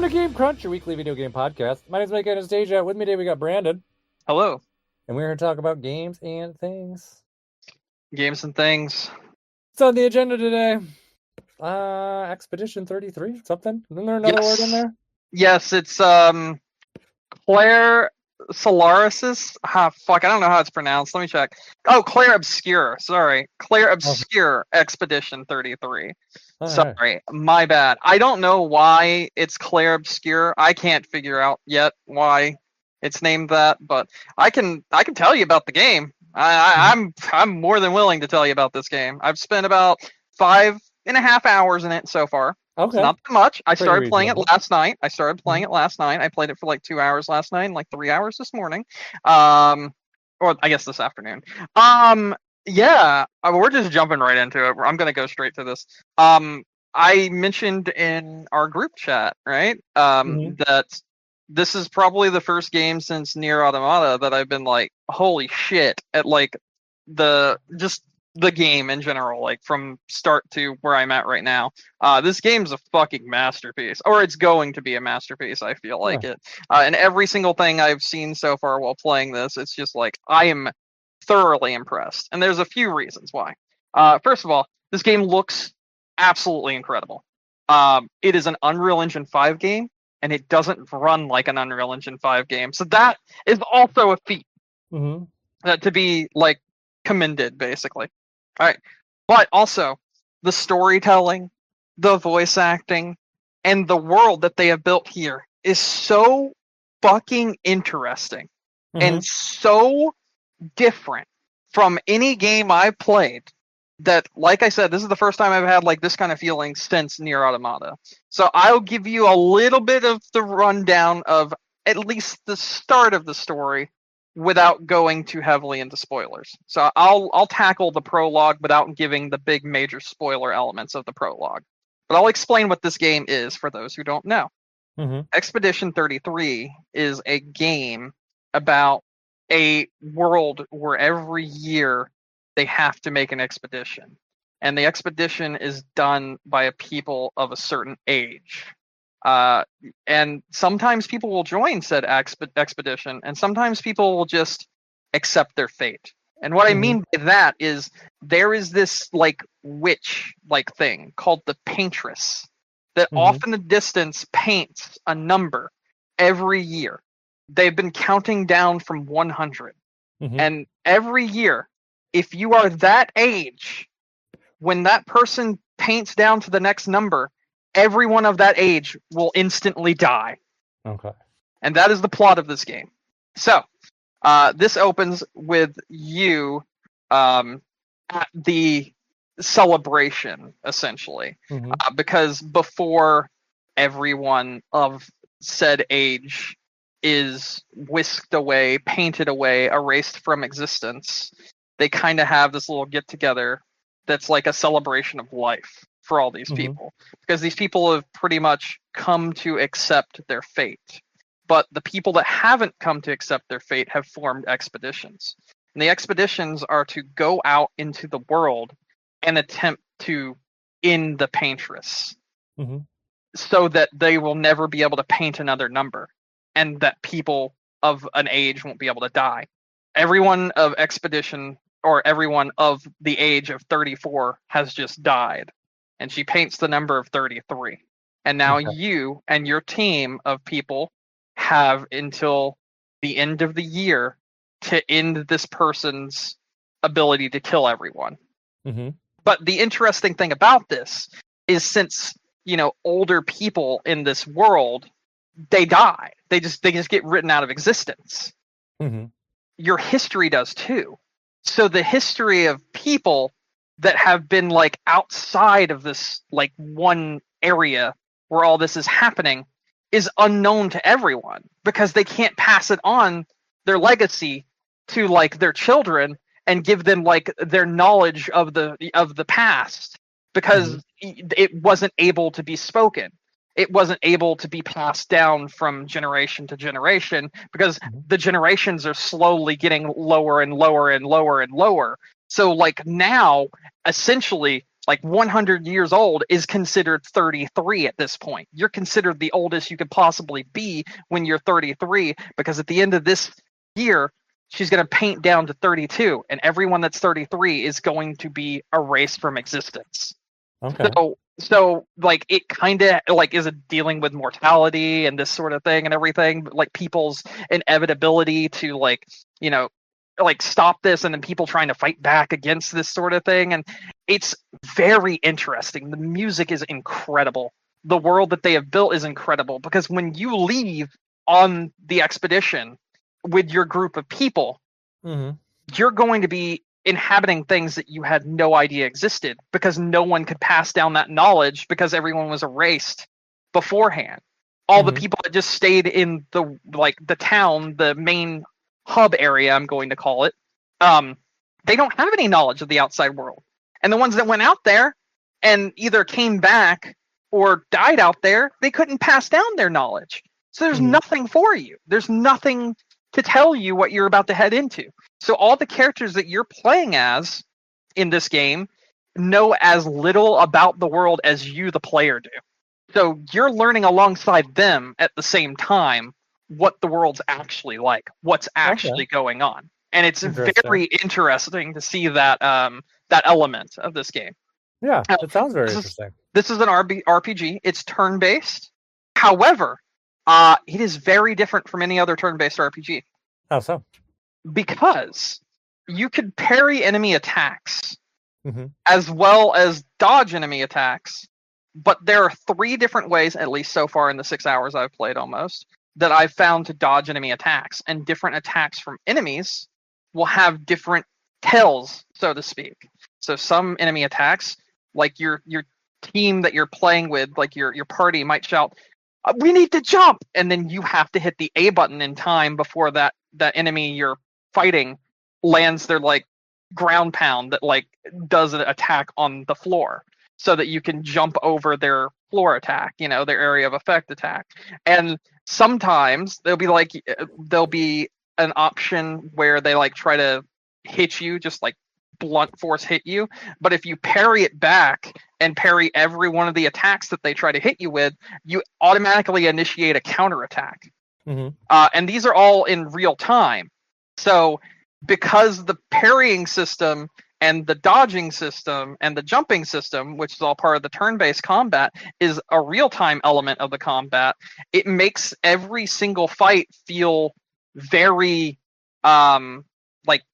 to Game Crunch, your weekly video game podcast. My name is Mike Anastasia. With me today we got Brandon. Hello. And we're here to talk about games and things. Games and things. What's on the agenda today? Expedition 33, something? Isn't there another word in there? Yes, it's Clair Solaris. I don't know how it's pronounced. Let me check. Oh, Clair Obscur. Sorry. Clair Obscur Expedition 33. Sorry, my bad. I don't know why it's Clair Obscur. I can't figure out yet why it's named that, but I can tell you about the game. I'm more than willing to tell you about this game. I've spent about 5.5 hours in it so far. Okay. It's not that much. I started Pretty playing it reasonable. last night. I played it for like 2 hours last night and like 3 hours this morning. Or I guess this afternoon. Yeah, we're just jumping right into it. I'm gonna go straight to this. I mentioned in our group chat, right? That this is probably the first game since Nier Automata that I've been like, holy shit, at like the game in general, like from start to where I'm at right now. This game's a fucking masterpiece, or it's going to be a masterpiece. I feel like it. And every single thing I've seen so far while playing this, it's just like I am thoroughly impressed. And there's a few reasons why. First of all, this game looks absolutely incredible. It is an Unreal Engine 5 game, and it doesn't run like an Unreal Engine 5 game. So that is also a feat to be like commended, basically. All right, but also the storytelling, the voice acting, and the world that they have built here is so fucking interesting and so different from any game I've played that, like I said, this is the first time I've had like this kind of feeling since Nier Automata. So I'll give you a little bit of the rundown of at least the start of the story without going too heavily into spoilers. So I'll tackle the prologue without giving the big major spoiler elements of the prologue. But I'll explain what this game is for those who don't know. Expedition 33 is a game about a world where every year they have to make an expedition. And the expedition is done by a people of a certain age. And sometimes people will join said expedition, and sometimes people will just accept their fate. And what I mean by that is there is this like witch like thing called the Paintress that off in the distance paints a number every year. They've been counting down from 100. And every year, if you are that age, when that person paints down to the next number, everyone of that age will instantly die. Okay. And that is the plot of this game. So, this opens with you at the celebration, essentially. Because before everyone of said age is whisked away, painted away, erased from existence, they kind of have this little get-together that's like a celebration of life for all these people. Because these people have pretty much come to accept their fate. But the people that haven't come to accept their fate have formed expeditions. And the expeditions are to go out into the world and attempt to end the Paintress. So that they will never be able to paint another number. And that people of an age won't be able to die. Everyone of expedition, or everyone of the age of 34 has just died. And she paints the number of 33. And now you and your team of people have until the end of the year to end this person's ability to kill everyone. But the interesting thing about this is since, older people in this world, they die. They just get written out of existence. Your history does too. So the history of people that have been like outside of this like one area where all this is happening is unknown to everyone because they can't pass it on, their legacy, to like their children and give them like their knowledge of the past because it wasn't able to be spoken. It wasn't able to be passed down from generation to generation because the generations are slowly getting lower and lower and lower and lower. So like now, essentially, like 100 years old is considered 33 at this point. You're considered the oldest you could possibly be when you're 33, because at the end of this year, she's going to paint down to 32, and everyone that's 33 is going to be erased from existence. Okay. So like it kind of like is dealing with mortality and this sort of thing and everything, like people's inevitability to like, you know, like stop this, and then people trying to fight back against this sort of thing. And it's very interesting. The music is incredible. The world that they have built is incredible, because when you leave on the expedition with your group of people, you're going to be inhabiting things that you had no idea existed, because no one could pass down that knowledge because everyone was erased beforehand. All the people that just stayed in the town, the main hub area, I'm going to call it, they don't have any knowledge of the outside world. And the ones that went out there and either came back or died out there, they couldn't pass down their knowledge. So there's nothing for you. There's nothing to tell you what you're about to head into. So all the characters that you're playing as in this game know as little about the world as you, the player, do. So you're learning alongside them at the same time what the world's actually like, what's actually going on. And it's very interesting to see that that element of this game. Yeah, it sounds very interesting. This is an RPG. It's turn-based. However, it is very different from any other turn-based RPG. How so? Because you could parry enemy attacks as well as dodge enemy attacks, but there are 3 different ways, at least so far in the 6 hours I've played almost, that I've found to dodge enemy attacks. And different attacks from enemies will have different tells, so to speak. So some enemy attacks, like your team that you're playing with, like your party might shout, "We need to jump!" And then you have to hit the A button in time before that enemy you're fighting lands their like ground pound that like does an attack on the floor, so that you can jump over their floor attack, you know, their area of effect attack. And sometimes there'll be an option where they like try to hit you, just like blunt force hit you. But if you parry it back and parry every one of the attacks that they try to hit you with, you automatically initiate a counterattack. And these are all in real time. So because the parrying system and the dodging system and the jumping system, which is all part of the turn-based combat, is a real-time element of the combat, it makes every single fight feel very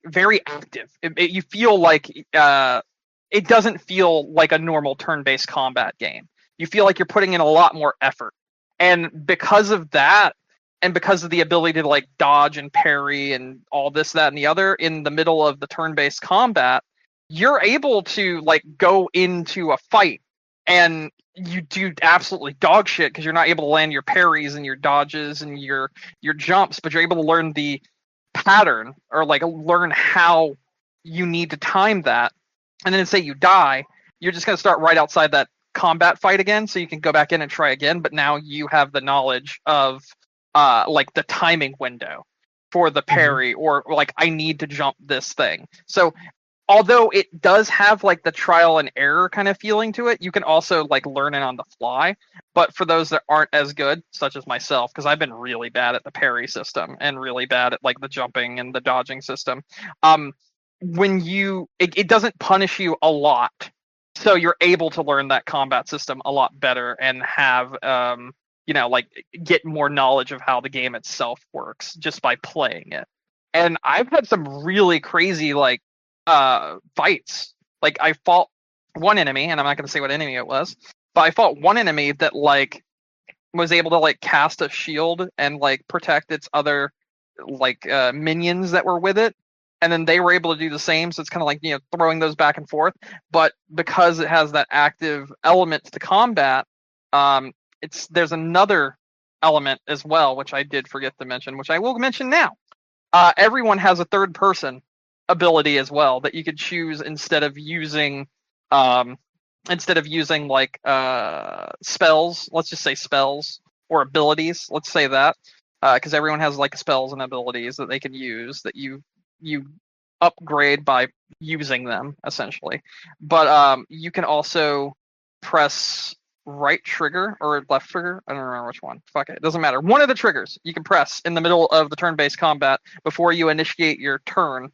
very active. You feel like it doesn't feel like a normal turn-based combat game. You feel like you're putting in a lot more effort. And because of that, and because of the ability to like dodge and parry and all this, that, and the other in the middle of the turn-based combat, you're able to like go into a fight and you do absolutely dog shit because you're not able to land your parries and your dodges and your jumps, but you're able to learn the pattern, or like learn how you need to time that. And then say you die, you're just going to start right outside that combat fight again, so you can go back in and try again, but now you have the knowledge of like the timing window for the parry, or like I need to jump this thing. So although it does have like the trial and error kind of feeling to it, you can also like learn it on the fly. But for those that aren't as good, such as myself, because I've been really bad at the parry system and really bad at like the jumping and the dodging system, when it doesn't punish you a lot, so you're able to learn that combat system a lot better and have like get more knowledge of how the game itself works just by playing it. And I've had some really crazy like fights. Like I fought one enemy, and I'm not going to say what enemy it was, but I fought one enemy that like was able to like cast a shield and like protect its other like minions that were with it, and then they were able to do the same. So it's kind of like, you know, throwing those back and forth. But because it has that active element to the combat, there's another element as well, which I did forget to mention, which I will mention now. Everyone has a third person ability as well that you could choose instead of using like spells. Let's just say spells or abilities. Let's say that because everyone has like spells and abilities that they can use that you upgrade by using them essentially. But you can also press right trigger or left trigger. I don't remember which one. Fuck it. It doesn't matter. One of the triggers you can press in the middle of the turn-based combat before you initiate your turn,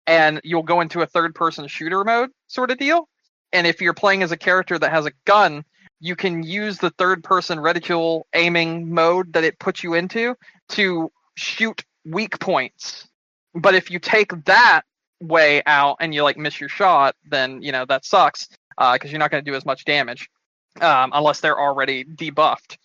and you'll go into a third-person shooter mode sort of deal. And if you're playing as a character that has a gun, you can use the third-person reticule aiming mode that it puts you into to shoot weak points. But if you take that way out and you like miss your shot, then that sucks because you're not going to do as much damage. Unless they're already debuffed.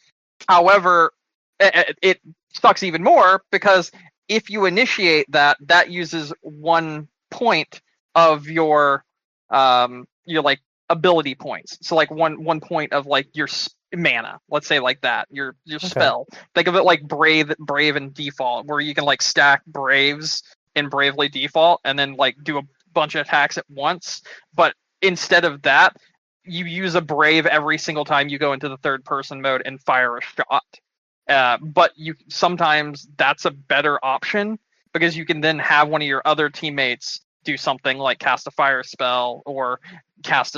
However, it sucks even more because if you initiate that uses 1 point of your like ability points. So like one point of like your mana, let's say like that, your spell. Think of it like brave and default, where you can like stack braves in bravely default and then like do a bunch of attacks at once. But instead of that, you use a brave every single time you go into the third person mode and fire a shot. But sometimes that's a better option because you can then have one of your other teammates do something like cast a fire spell or cast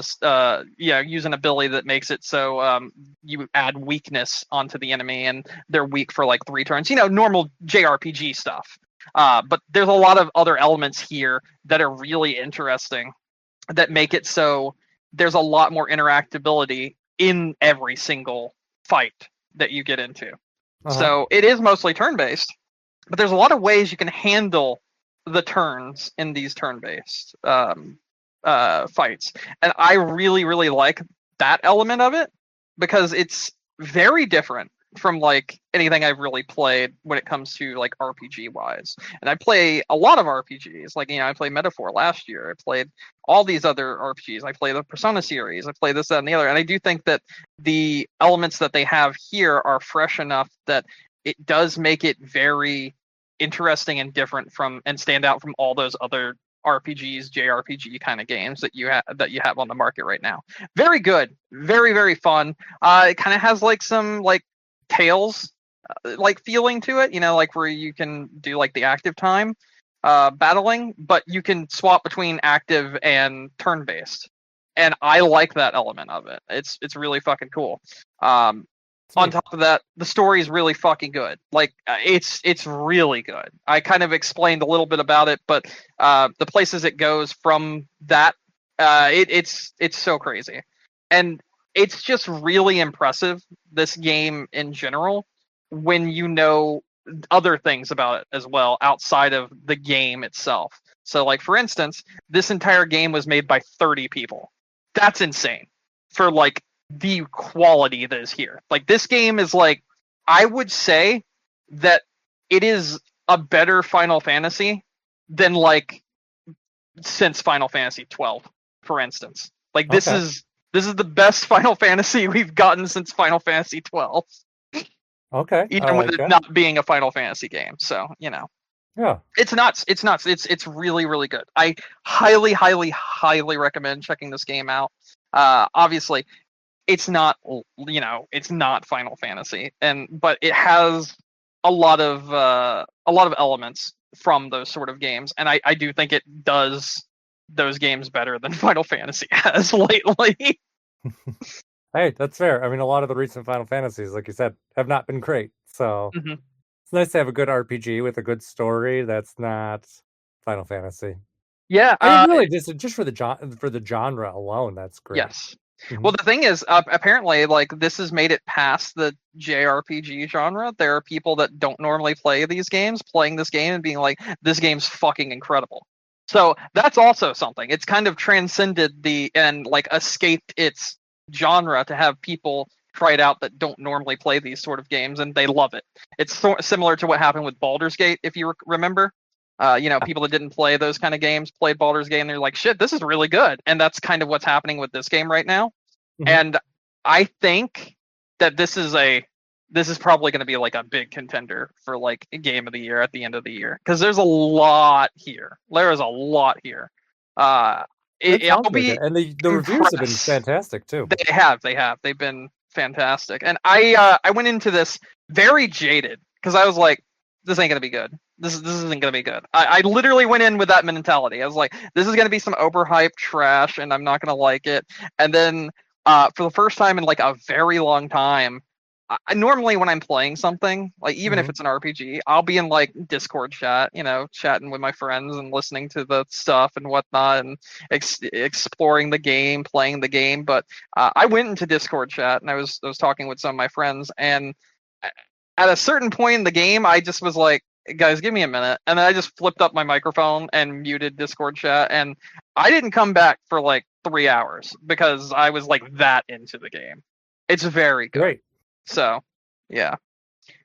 use an ability that makes it so you add weakness onto the enemy and they're weak for like 3 turns. Normal JRPG stuff. But there's a lot of other elements here that are really interesting that make it so there's a lot more interactability in every single fight that you get into. So it is mostly turn-based, but there's a lot of ways you can handle the turns in these turn-based fights. And I really, really like that element of it because it's very different from like anything I've really played when it comes to like RPG wise. And I play a lot of RPGs. Like, I played Metaphor last year. I played all these other RPGs. I play the Persona series. I play this, that, and the other. And I do think that the elements that they have here are fresh enough that it does make it very interesting and different from and stand out from all those other RPGs, JRPG kind of games that you have on the market right now. Very good. Very, very fun. It kind of has like some like Tales like feeling to it, like where you can do like the active time battling, but you can swap between active and turn-based, and I like that element of it. It's really fucking cool. On top of that, the story is really fucking good. Like it's really good. I kind of explained a little bit about it, but the places it goes from that, it's so crazy. And it's just really impressive, this game in general, when you know other things about it as well outside of the game itself. So, like, for instance, this entire game was made by 30 people. That's insane for, like, the quality that is here. Like, this game is, like, I would say that it is a better Final Fantasy than, like, since Final Fantasy 12, for instance. Like, this is the best Final Fantasy we've gotten since Final Fantasy 12. Okay. Even with it not being a Final Fantasy game. So, Yeah. It's nuts. It's nuts. It's really, really good. I highly, highly, highly recommend checking this game out. Obviously, it's not, it's not Final Fantasy, but it has a lot of elements from those sort of games, and I do think it does those games better than Final Fantasy has lately. Hey, that's fair. I mean, a lot of the recent Final Fantasies, like you said, have not been great. So it's nice to have a good RPG with a good story that's not Final Fantasy. Yeah, I mean, really, just for the genre alone, that's great. Yes. Well, the thing is, apparently, like, this has made it past the JRPG genre. There are people that don't normally play these games playing this game and being like, this game's fucking incredible. So that's also something. It's kind of transcended and like escaped its genre to have people try it out that don't normally play these sort of games, and they love it. It's similar to what happened with Baldur's Gate, if you remember. People that didn't play those kind of games played Baldur's Gate, and they're like, shit, this is really good. And that's kind of what's happening with this game right now. And I think that this is probably going to be like a big contender for like a game of the year at the end of the year, because there's a lot here. There is a lot here. I'll be and the reviews have been fantastic too. They've been fantastic. And I went into this very jaded because I was like, this ain't gonna be good. This isn't gonna be good. I literally went in with that mentality. I was like, this is gonna be some overhyped trash, and I'm not gonna like it. And then, for the first time in like a very long time, I normally when I'm playing something, like even if it's an RPG, I'll be in like Discord chat, chatting with my friends and listening to the stuff and whatnot, and exploring the game, playing the game. But I went into Discord chat and I was talking with some of my friends, and at a certain point in the game, I just was like, guys, give me a minute. And then I just flipped up my microphone and muted Discord chat. And I didn't come back for like 3 hours because I was like that into the game. It's very good. Great. So, yeah.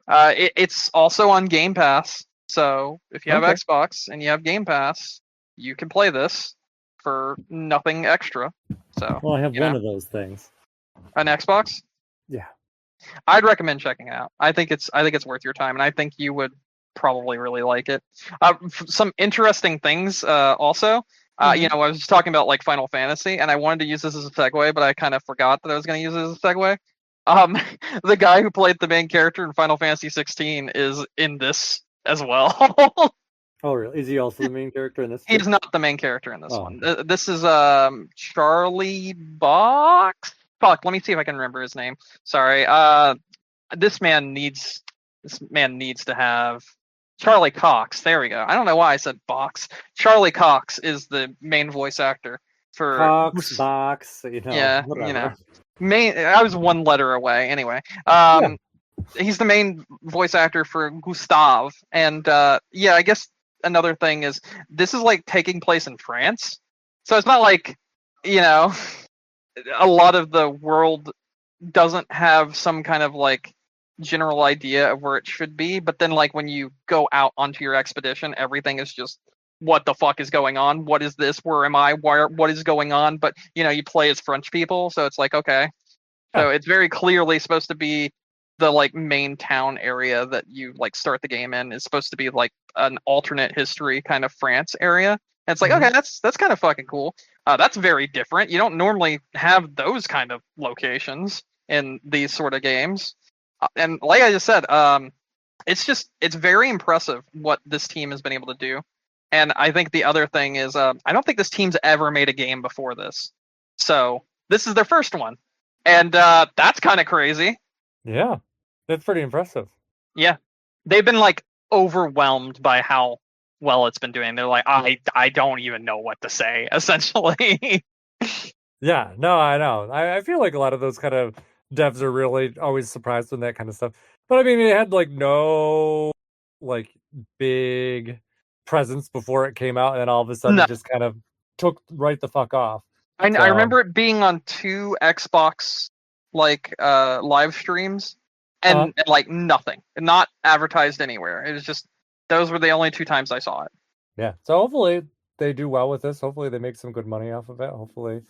It's also on Game Pass. So if you have Xbox and you have Game Pass, you can play this for nothing extra. So, well, I have one of those things. An Xbox? Yeah. I'd recommend checking it out. I think it's worth your time, and I think you would probably really like it. Some interesting things also. I was talking about like Final Fantasy, and I wanted to use this as a segue, but I kind of forgot that I was going to use it as a segue. The guy who played the main character in Final Fantasy 16 is in this as well. Oh, really? Is he also the main character in this? He's not the main character in this one. This is Charlie Box. Fuck, let me see if I can remember his name. Sorry. This man needs to have Charlie Cox. There we go. I don't know why I said Box. Charlie Cox is the main voice actor for Cox, Box, Yeah, whatever. I was one letter away. Anyway, he's the main voice actor for Gustav, and I guess another thing is this is like taking place in France, so it's not like a lot of the world doesn't have some kind of like general idea of where it should be, but then like when you go out onto your expedition, everything is just what the fuck is going on? What is this? Where am I? What is going on? But you play as French people, so it's like okay. So it's very clearly supposed to be the like main town area that you like start the game in is supposed to be like an alternate history kind of France area. And it's like okay, that's kind of fucking cool. That's very different. You don't normally have those kind of locations in these sort of games. And like I just said, it's very impressive what this team has been able to do. And I think the other thing is, I don't think this team's ever made a game before this. So this is their first one. And that's kind of crazy. Yeah, that's pretty impressive. Yeah. They've been like overwhelmed by how well it's been doing. They're like, I don't even know what to say, essentially. Yeah, no, I know. I feel like a lot of those kind of devs are really always surprised when that kind of stuff. But I mean, it had like no like big presence before it came out, and then all of a sudden it just kind of took right the fuck off. I remember it being on 2 Xbox like live streams and like nothing, not advertised anywhere. It was just those were the only 2 times I saw it. Yeah, so hopefully they do well with this. Hopefully they make some good money off of it. Hopefully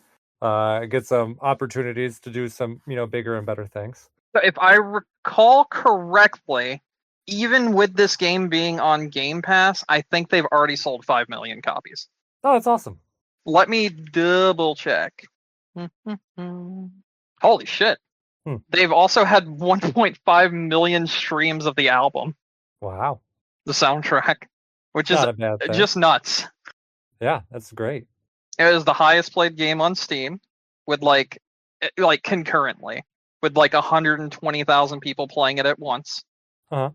get some opportunities to do some bigger and better things. So if I recall correctly, even with this game being on Game Pass, I think they've already sold 5 million copies. Oh, that's awesome. Let me double check. Holy shit. They've also had 1.5 million streams of the album. Wow. The soundtrack, which is just nuts. Yeah, that's great. It was the highest played game on Steam with like concurrently with like 120,000 people playing it at once. I'm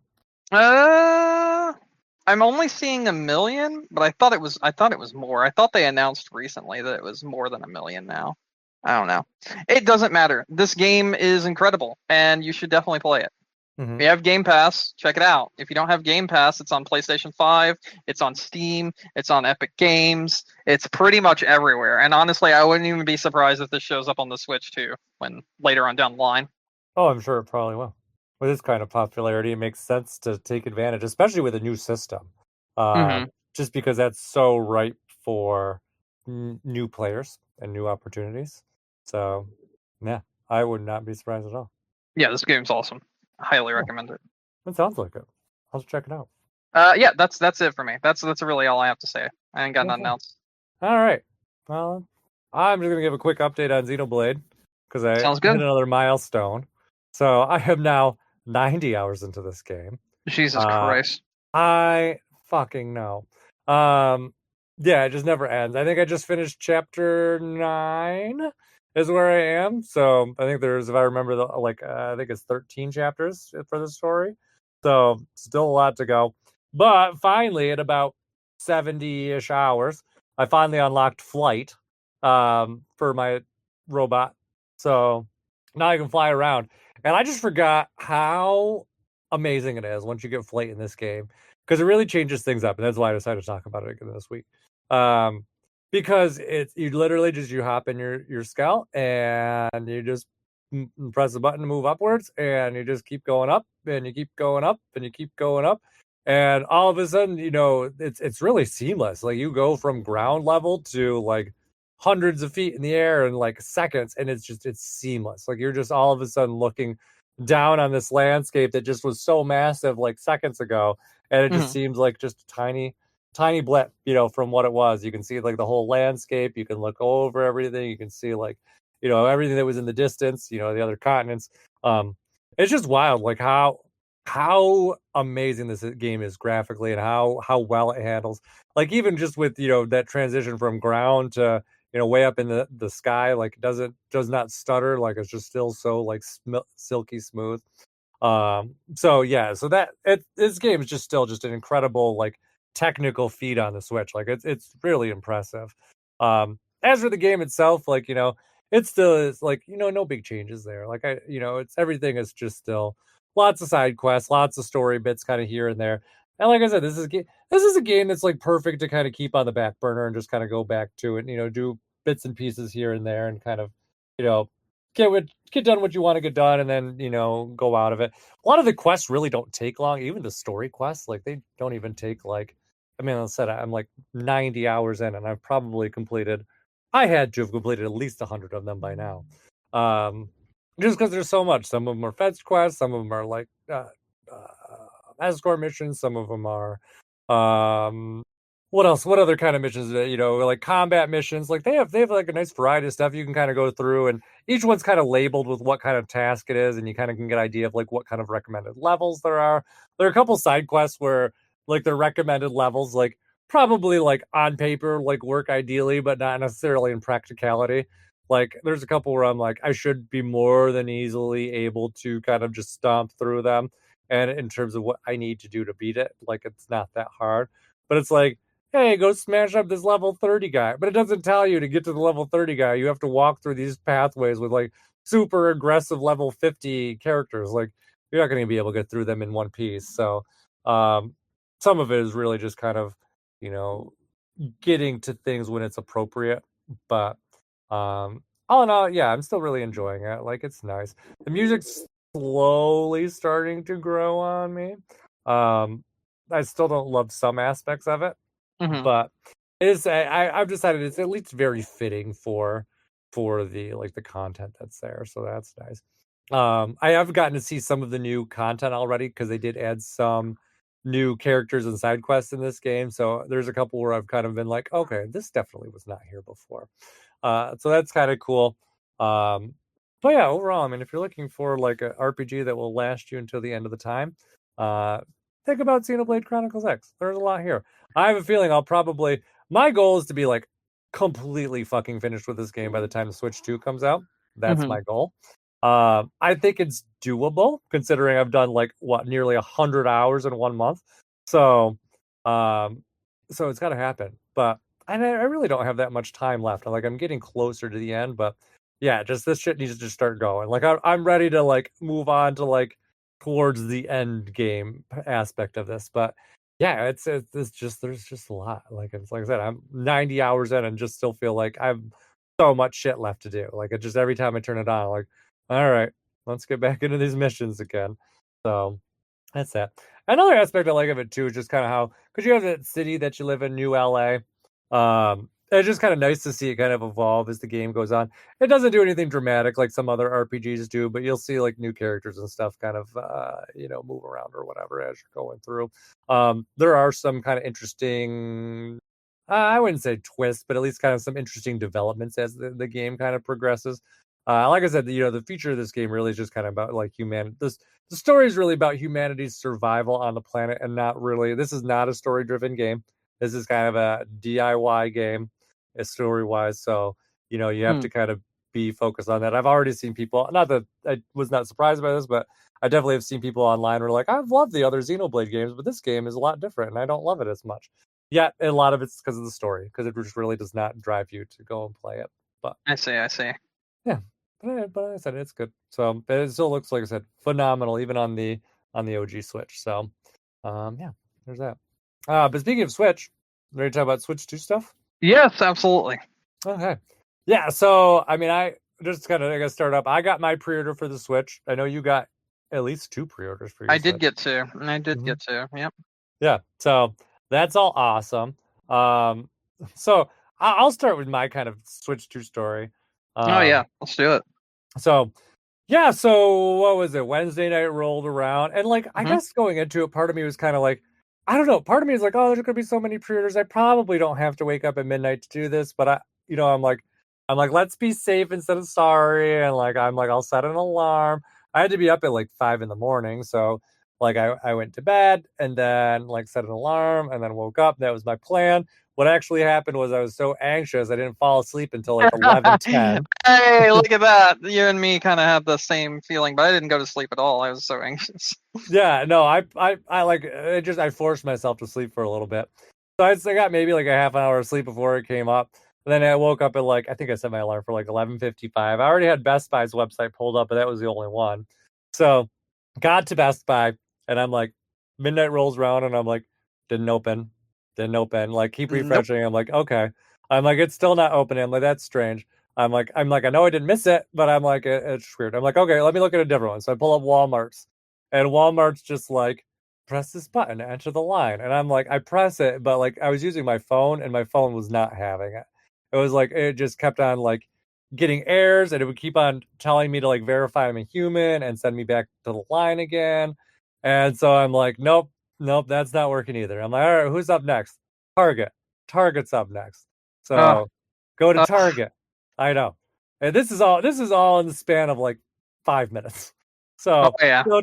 only seeing 1 million, but I thought it was more. I thought they announced recently that it was more than 1 million now. I don't know. It doesn't matter. This game is incredible, and you should definitely play it. If you have Game Pass, check it out. If you don't have Game Pass, it's on PlayStation 5, it's on Steam, it's on Epic Games, it's pretty much everywhere. And honestly, I wouldn't even be surprised if this shows up on the Switch too, when later on down the line. Oh, I'm sure it probably will. With this kind of popularity, it makes sense to take advantage, especially with a new system. Just because that's so ripe for new players and new opportunities. So, yeah, I would not be surprised at all. Yeah, this game's awesome. Highly recommend it. That sounds like it. I'll check it out. Yeah, that's it for me. That's really all I have to say. I ain't got nothing else. All right. Well, I'm just gonna give a quick update on Xenoblade because I hit another milestone. So I am now 90 hours into this game. Jesus Christ! I fucking know. Yeah, it just never ends. I think I just finished chapter 9 is where I am. So I think there's, if I remember, I think it's 13 chapters for the story. So still a lot to go. But finally, at about 70-ish hours, I finally unlocked flight for my robot. So now I can fly around. And I just forgot how amazing it is once you get flight in this game, because it really changes things up, and that's why I decided to talk about it again this week. Um, because it's, you literally just, you hop in your scout and you just press the button to move upwards, and you just keep going up, and you keep going up, and you keep going up, and all of a sudden, it's really seamless. Like, you go from ground level to like hundreds of feet in the air in like seconds, and it's seamless. Like, you're just all of a sudden looking down on this landscape that just was so massive like seconds ago, and it just seems like just a tiny blip, from what it was. You can see like the whole landscape, you can look over everything, you can see like, everything that was in the distance, the other continents. It's just wild, like how amazing this game is graphically, and how well it handles, like, even just with, that transition from ground to, way up in the sky. Like, it does not stutter, like, it's just still so like silky smooth. So yeah, so this game is just still just an incredible like technical feat on the Switch. Like, it's really impressive. As for the game itself, like, it still is like, no big changes there. Like, it's, everything is just still lots of side quests, lots of story bits kind of here and there. And like I said, this is a game that's like perfect to kind of keep on the back burner and just kind of go back to it, do bits and pieces here and there, and kind of, you know, get done what you want to get done, and then, go out of it. A lot of the quests really don't take long. Even the story quests, like, they don't even take like, I mean, I said I'm like 90 hours in, and I had to have completed at least 100 of them by now. Um, just because there's so much. Some of them are fetch quests, some of them are like escort missions, some of them are um what else? What other kind of missions? Like combat missions. Like, they have like a nice variety of stuff you can kind of go through, and each one's kind of labeled with what kind of task it is, and you kind of can get an idea of like what kind of recommended levels there are. There are a couple side quests where like the recommended levels, like, probably like on paper like work ideally, but not necessarily in practicality. Like, there's a couple where I'm like, I should be more than easily able to kind of just stomp through them. And in terms of what I need to do to beat it, like, it's not that hard. But it's like, hey, go smash up this level 30 guy. But it doesn't tell you to get to the level 30 guy. You have to walk through these pathways with like super aggressive level 50 characters. Like, you're not going to be able to get through them in one piece. So um, some of it is really just kind of, you know, getting to things when it's appropriate. But all in all, yeah, I'm still really enjoying it. Like, it's nice. The music's slowly starting to grow on me. Um, I still don't love some aspects of it, but it is. I've decided it's at least very fitting for the like the content that's there. So that's nice. I have gotten to see some of the new content already, because they did add some new characters and side quests in this game. So there's a couple where I've kind of been like, okay, this definitely was not here before. So that's kind of cool. Um, but yeah, overall, I mean, if you're looking for like an RPG that will last you until the end of the time, uh, think about Xenoblade Chronicles X. There's a lot here. I have a feeling my goal is to be like completely fucking finished with this game by the time the Switch 2 comes out. That's my goal. I think it's doable, considering I've done like nearly 100 hours in 1 month. So, um, so it's got to happen. But I really don't have that much time left. I'm getting closer to the end, but yeah, just this shit needs to just start going. Like, I'm ready to like move on to like towards the end game aspect of this. But yeah, it's just, there's just a lot. Like, it's like I said, I'm 90 hours in and just still feel like I have so much shit left to do. Like, it just, every time I turn it on, like, all right, let's get back into these missions again. So that's that. Another aspect I like of it too is just kind of how, because you have that city that you live in, New LA. It's just kind of nice to see it kind of evolve as the game goes on. It doesn't do anything dramatic like some other RPGs do, but you'll see like new characters and stuff kind of move around or whatever as you're going through. There are some kind of interesting, I wouldn't say twists, but at least kind of some interesting developments as the game kind of progresses. Like I said, the feature of this game really is just kind of about like humanity. The story is really about humanity's survival on the planet, and not really. This is not a story-driven game. This is kind of a DIY game, story-wise. So you have to kind of be focused on that. I've already seen people. Not that I was not surprised by this, but I definitely have seen people online who are like, I've loved the other Xenoblade games, but this game is a lot different, and I don't love it as much. Yeah, a lot of it's because of the story, because it just really does not drive you to go and play it. But I see. yeah, but I said it's good. So it still looks, like I said, phenomenal, even on the OG Switch. So yeah, there's that. But speaking of Switch, ready to talk about Switch 2 stuff? Yes, absolutely. Okay. Yeah, so I mean, I just kind of, I guess, start up. I got my pre-order for the Switch. I know you got at least 2 pre-orders for your I Switch. did get to. Yep. Yeah, so that's all awesome. So I'll start with my kind of Switch 2 story. Oh yeah, let's do it. So yeah, so what was it? Wednesday night rolled around, and like I Mhm. guess going into it, part of me was kind of like, I don't know. Part of me is like, oh, there's gonna be so many pre-orders. I probably don't have to wake up at midnight to do this, but I'm like, let's be safe instead of sorry, and like I'm like, I'll set an alarm. I had to be up at like 5 in the morning, so like I went to bed and then like set an alarm and then woke up. That was my plan. What actually happened was I was so anxious I didn't fall asleep until like 11:10. Hey, look at that! You and me kind of had the same feeling, but I didn't go to sleep at all. I was so anxious. Yeah, no, I like it. Just I forced myself to sleep for a little bit. So I got maybe like a half an hour of sleep before it came up. And then I woke up at like, I think I set my alarm for like 11:55. I already had Best Buy's website pulled up, but that was the only one. So got to Best Buy, and I'm like, midnight rolls around, and I'm like, didn't open, didn't open. Like keep Nope. refreshing. I'm like, okay. I'm like, it's still not opening. I'm like, that's strange. I'm like, I know I didn't miss it, but I'm like, it's weird. I'm like, okay, let me look at a different one. So I pull up Walmart's, and Walmart's just like, press this button to enter the line. And I'm like, I press it, but like I was using my phone, and my phone was not having it. It was like, it just kept on like getting errors, and it would keep on telling me to like verify I'm a human and send me back to the line again. And so I'm like, nope, that's not working either. I'm like, all right, who's up next? Target. Target's up next. Uh, So go to uh, Target. I know. And this is all in the span of like 5 minutes. oh So yeah. go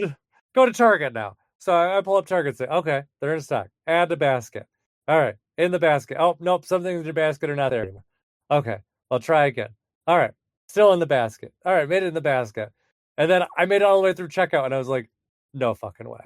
to Target now. So I pull up Target, say, okay, they're in stock. Add to basket. All right, in the basket. Oh, nope, some things in your basket are not there anymore. Okay, I'll try again. All right, still in the basket. All right, made it in the basket. And then I made it all the way through checkout, and I was like, no fucking way.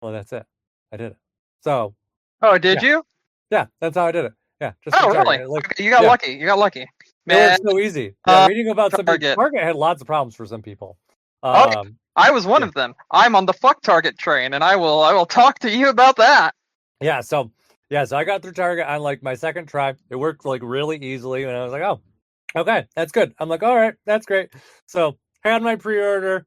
Well, that's it. I did it. So, Oh, did yeah, you? yeah, that's how I did it. Yeah, just through Oh, really? Target. Like, Okay, you got yeah, lucky. You got lucky, it man. works so easy. Yeah, reading about some people, Target. Target had lots of problems for some people. Oh, yeah. I was one Yeah. of them. I'm on the fuck Target train, and I will talk to you about that. Yeah, so I got through Target on like my second try. It worked like really easily, and I was like, oh, okay, that's good. I'm like, all right, that's great. So had my pre-order,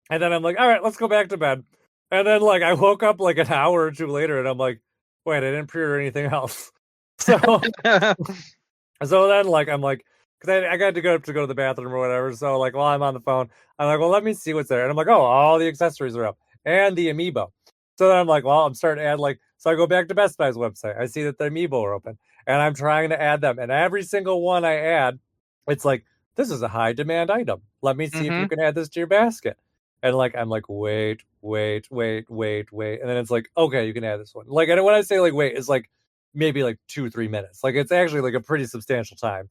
and then I'm like, all right, let's go back to bed. And then like I woke up like an hour or two later, and I'm like, wait, I didn't pre-order anything else. So so then like I'm like, because I got to go to the bathroom or whatever. So like while I'm on the phone, I'm like, well, let me see what's there. And I'm like, oh, all the accessories are up and the amiibo. So then I'm like, well, I'm starting to add like, so I go back to Best Buy's website. I see that the amiibo are open, and I'm trying to add them. And every single one I add, it's like, this is a high demand item. Let me see if you can add this to your basket. And like, I'm like, wait. And then it's like, okay, you can add this one. Like, and when I say like, wait, it's like maybe like 2-3 minutes. Like, it's actually like a pretty substantial time.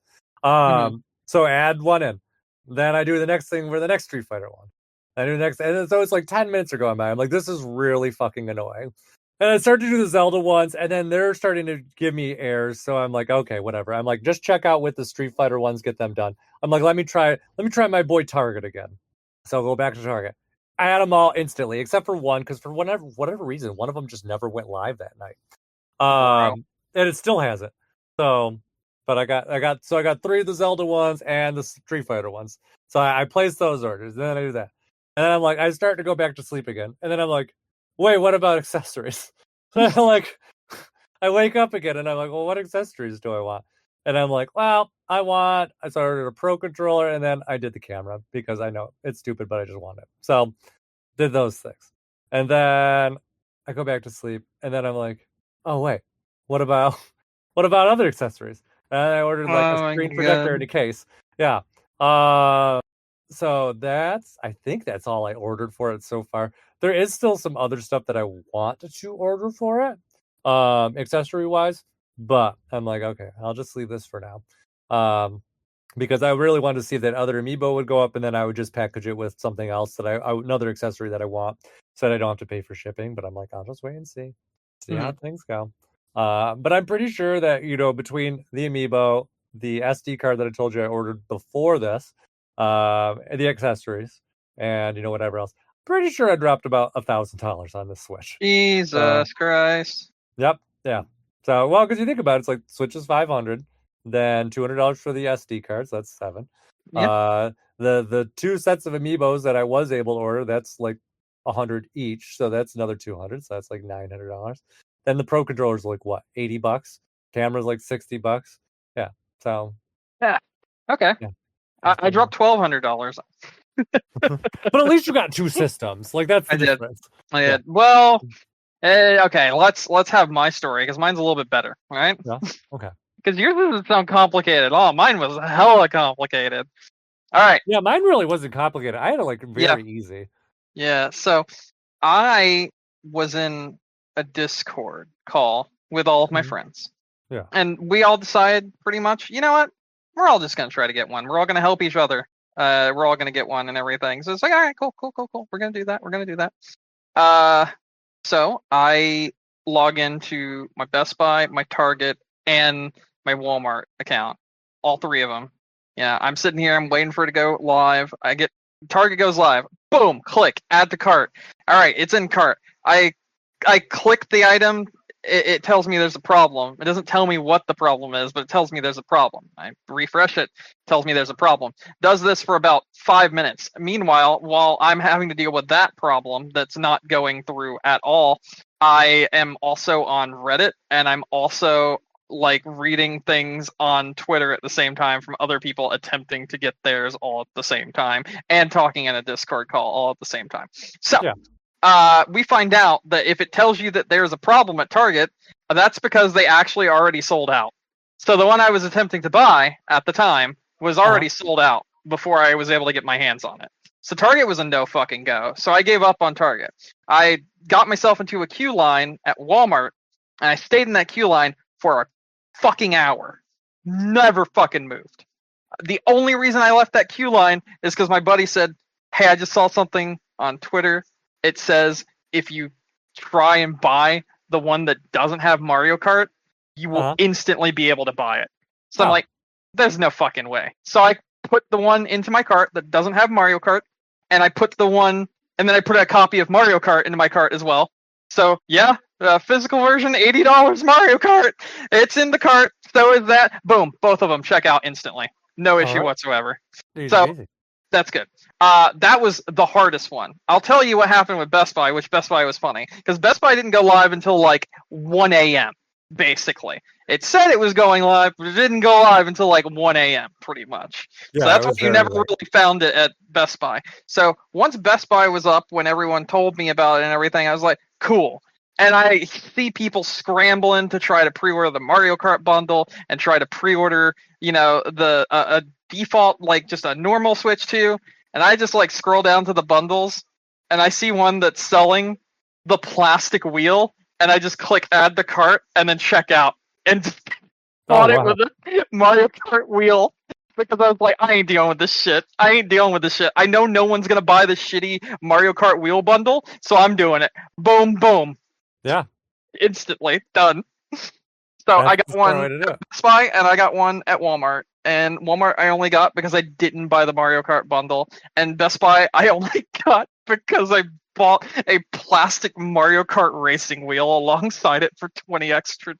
So add one in. Then I do the next thing for the next Street Fighter one. I do the next, and so it's like 10 minutes are going by. I'm like, this is really fucking annoying. And I start to do the Zelda ones, and then they're starting to give me errors. So I'm like, okay, whatever. I'm like, just check out with the Street Fighter ones, get them done. I'm like, let me try my boy Target again. So I'll go back to Target. I had them all instantly, except for one, because for whatever reason, one of them just never went live that night. And it still hasn't. So, but I got 3 of the Zelda ones and the Street Fighter ones. So I placed those orders, and then I do that. And then I'm like, I start to go back to sleep again. And then I'm like, wait, what about accessories? Like, I wake up again, and I'm like, well, what accessories do I want? And I'm like, well, I started a Pro Controller, and then I did the camera, because I know it's stupid, but I just want it. So, did those things. And then I go back to sleep, and then I'm like, oh, wait, what about other accessories? And I ordered like a screen protector and a case. Yeah. So I think that's all I ordered for it so far. There is still some other stuff that I want to order for it, accessory wise, but I'm like, okay, I'll just leave this for now. Because I really wanted to see if that other amiibo would go up, and then I would just package it with something else that another accessory that I want, so that I don't have to pay for shipping. But I'm like, I'll just wait and see how things go. But I'm pretty sure that between the amiibo, the SD card that I told you I ordered before this, the accessories, and whatever else, pretty sure I dropped about $1,000 on this Switch. Jesus Christ. Yep. Yeah. So, well, because you think about it, it's like Switch is $500, then $200 for the SD cards. That's $700. Yeah. The two sets of amiibos that I was able to order, that's like $100 each, so that's another $200. So that's like $900. Then the Pro controller's like what, $80? Camera's like $60. Yeah. So. Yeah. Okay. Yeah. I dropped $1,200. But at least you got two systems. Like that's the difference. I did. Well, okay. Let's have my story because mine's a little bit better, right? Yeah. Okay. Because yours doesn't sound complicated. Oh, mine was hella complicated. All right. Yeah, mine really wasn't complicated. I had it like very easy. Yeah. So I was in a Discord call with all of my friends. Yeah. And we all decided pretty much, you know what? We're all just gonna try to get one. We're all gonna help each other. We're all gonna get one and everything. So it's like, all right, cool. We're gonna do that. So I log into my Best Buy, my Target, and my Walmart account. All three of them. Yeah, I'm sitting here. I'm waiting for it to go live. Target goes live. Boom! Click. Add to cart. All right, it's in cart. I click the item. It tells me there's a problem. It doesn't tell me what the problem is, but it tells me there's a problem. I refresh it, tells me there's a problem. Does this for about 5 minutes. Meanwhile, while I'm having to deal with that problem that's not going through at all, I am also on Reddit, and I'm also like reading things on Twitter at the same time from other people attempting to get theirs all at the same time, and talking in a Discord call all at the same time. So. Yeah. We find out that if it tells you that there's a problem at Target, that's because they actually already sold out. So the one I was attempting to buy at the time was already sold out before I was able to get my hands on it. So Target was a no fucking go. So I gave up on Target. I got myself into a queue line at Walmart, and I stayed in that queue line for a fucking hour. Never fucking moved. The only reason I left that queue line is because my buddy said, hey, I just saw something on Twitter. It says if you try and buy the one that doesn't have Mario Kart, you will instantly be able to buy it. So I'm like, there's no fucking way. So I put the one into my cart that doesn't have Mario Kart, and I put and then I put a copy of Mario Kart into my cart as well. So yeah, physical version, $80 Mario Kart. It's in the cart. So is that. Boom, both of them check out instantly. No issue whatsoever. Easy. That's good. That was the hardest one. I'll tell you what happened with Best Buy, which Best Buy was funny. Because Best Buy didn't go live until like 1 a.m., basically. It said it was going live, but it didn't go live until like 1 a.m., pretty much. Yeah, so that's why you never really found it at Best Buy. So once Best Buy was up, when everyone told me about it and everything, I was like, cool. And I see people scrambling to try to pre-order the Mario Kart bundle and try to pre-order, a default, like just a normal Switch 2. And I just like scroll down to the bundles, and I see one that's selling the plastic wheel, and I just click add to cart and then check out, and just bought it with a Mario Kart wheel. Because I was like, I ain't dealing with this shit. I know no one's gonna buy this shitty Mario Kart wheel bundle, so I'm doing it. Boom, boom. Yeah. Instantly done. So I got one at Best Buy, and I got one at Walmart. And Walmart I only got because I didn't buy the Mario Kart bundle. And Best Buy I only got because I bought a plastic Mario Kart racing wheel alongside it for $20 extra.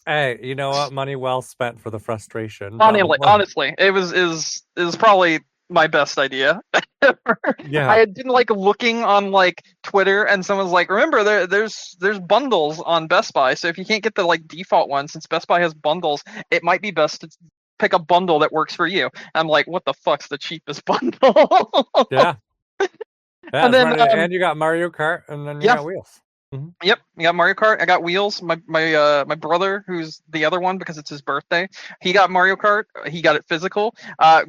Hey, you know what? Money well spent for the frustration. Honestly, it was probably my best idea ever. Yeah. I had been like looking on like Twitter, and someone's like, remember there's bundles on Best Buy, so if you can't get the like default one, since Best Buy has bundles, it might be best to pick a bundle that works for you. I'm like, what the fuck's the cheapest bundle? Yeah. And then and you got Mario Kart, and then you got wheels. Mhm. Yep, I got Mario Kart. I got Wheels. My brother, who's the other one because it's his birthday, he got Mario Kart. He got it physical.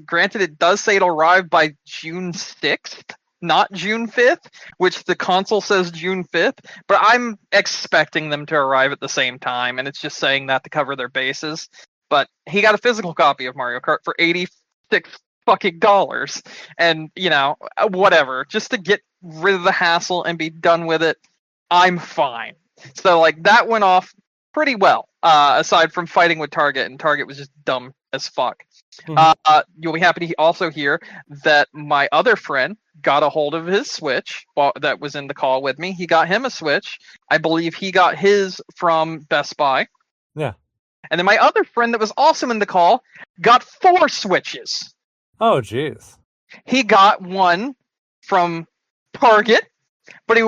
Granted, it does say it'll arrive by June 6th, not June 5th, which the console says June 5th. But I'm expecting them to arrive at the same time, and it's just saying that to cover their bases. But he got a physical copy of Mario Kart for $86 and whatever, just to get rid of the hassle and be done with it. I'm fine. So like that went off pretty well. Aside from fighting with Target, and Target was just dumb as fuck. You'll be happy to also hear that my other friend got a hold of his Switch that was in the call with me. He got him a Switch. I believe he got his from Best Buy. Yeah. And then my other friend that was also in the call got 4 Switches. Oh, jeez. He got one from Target, but he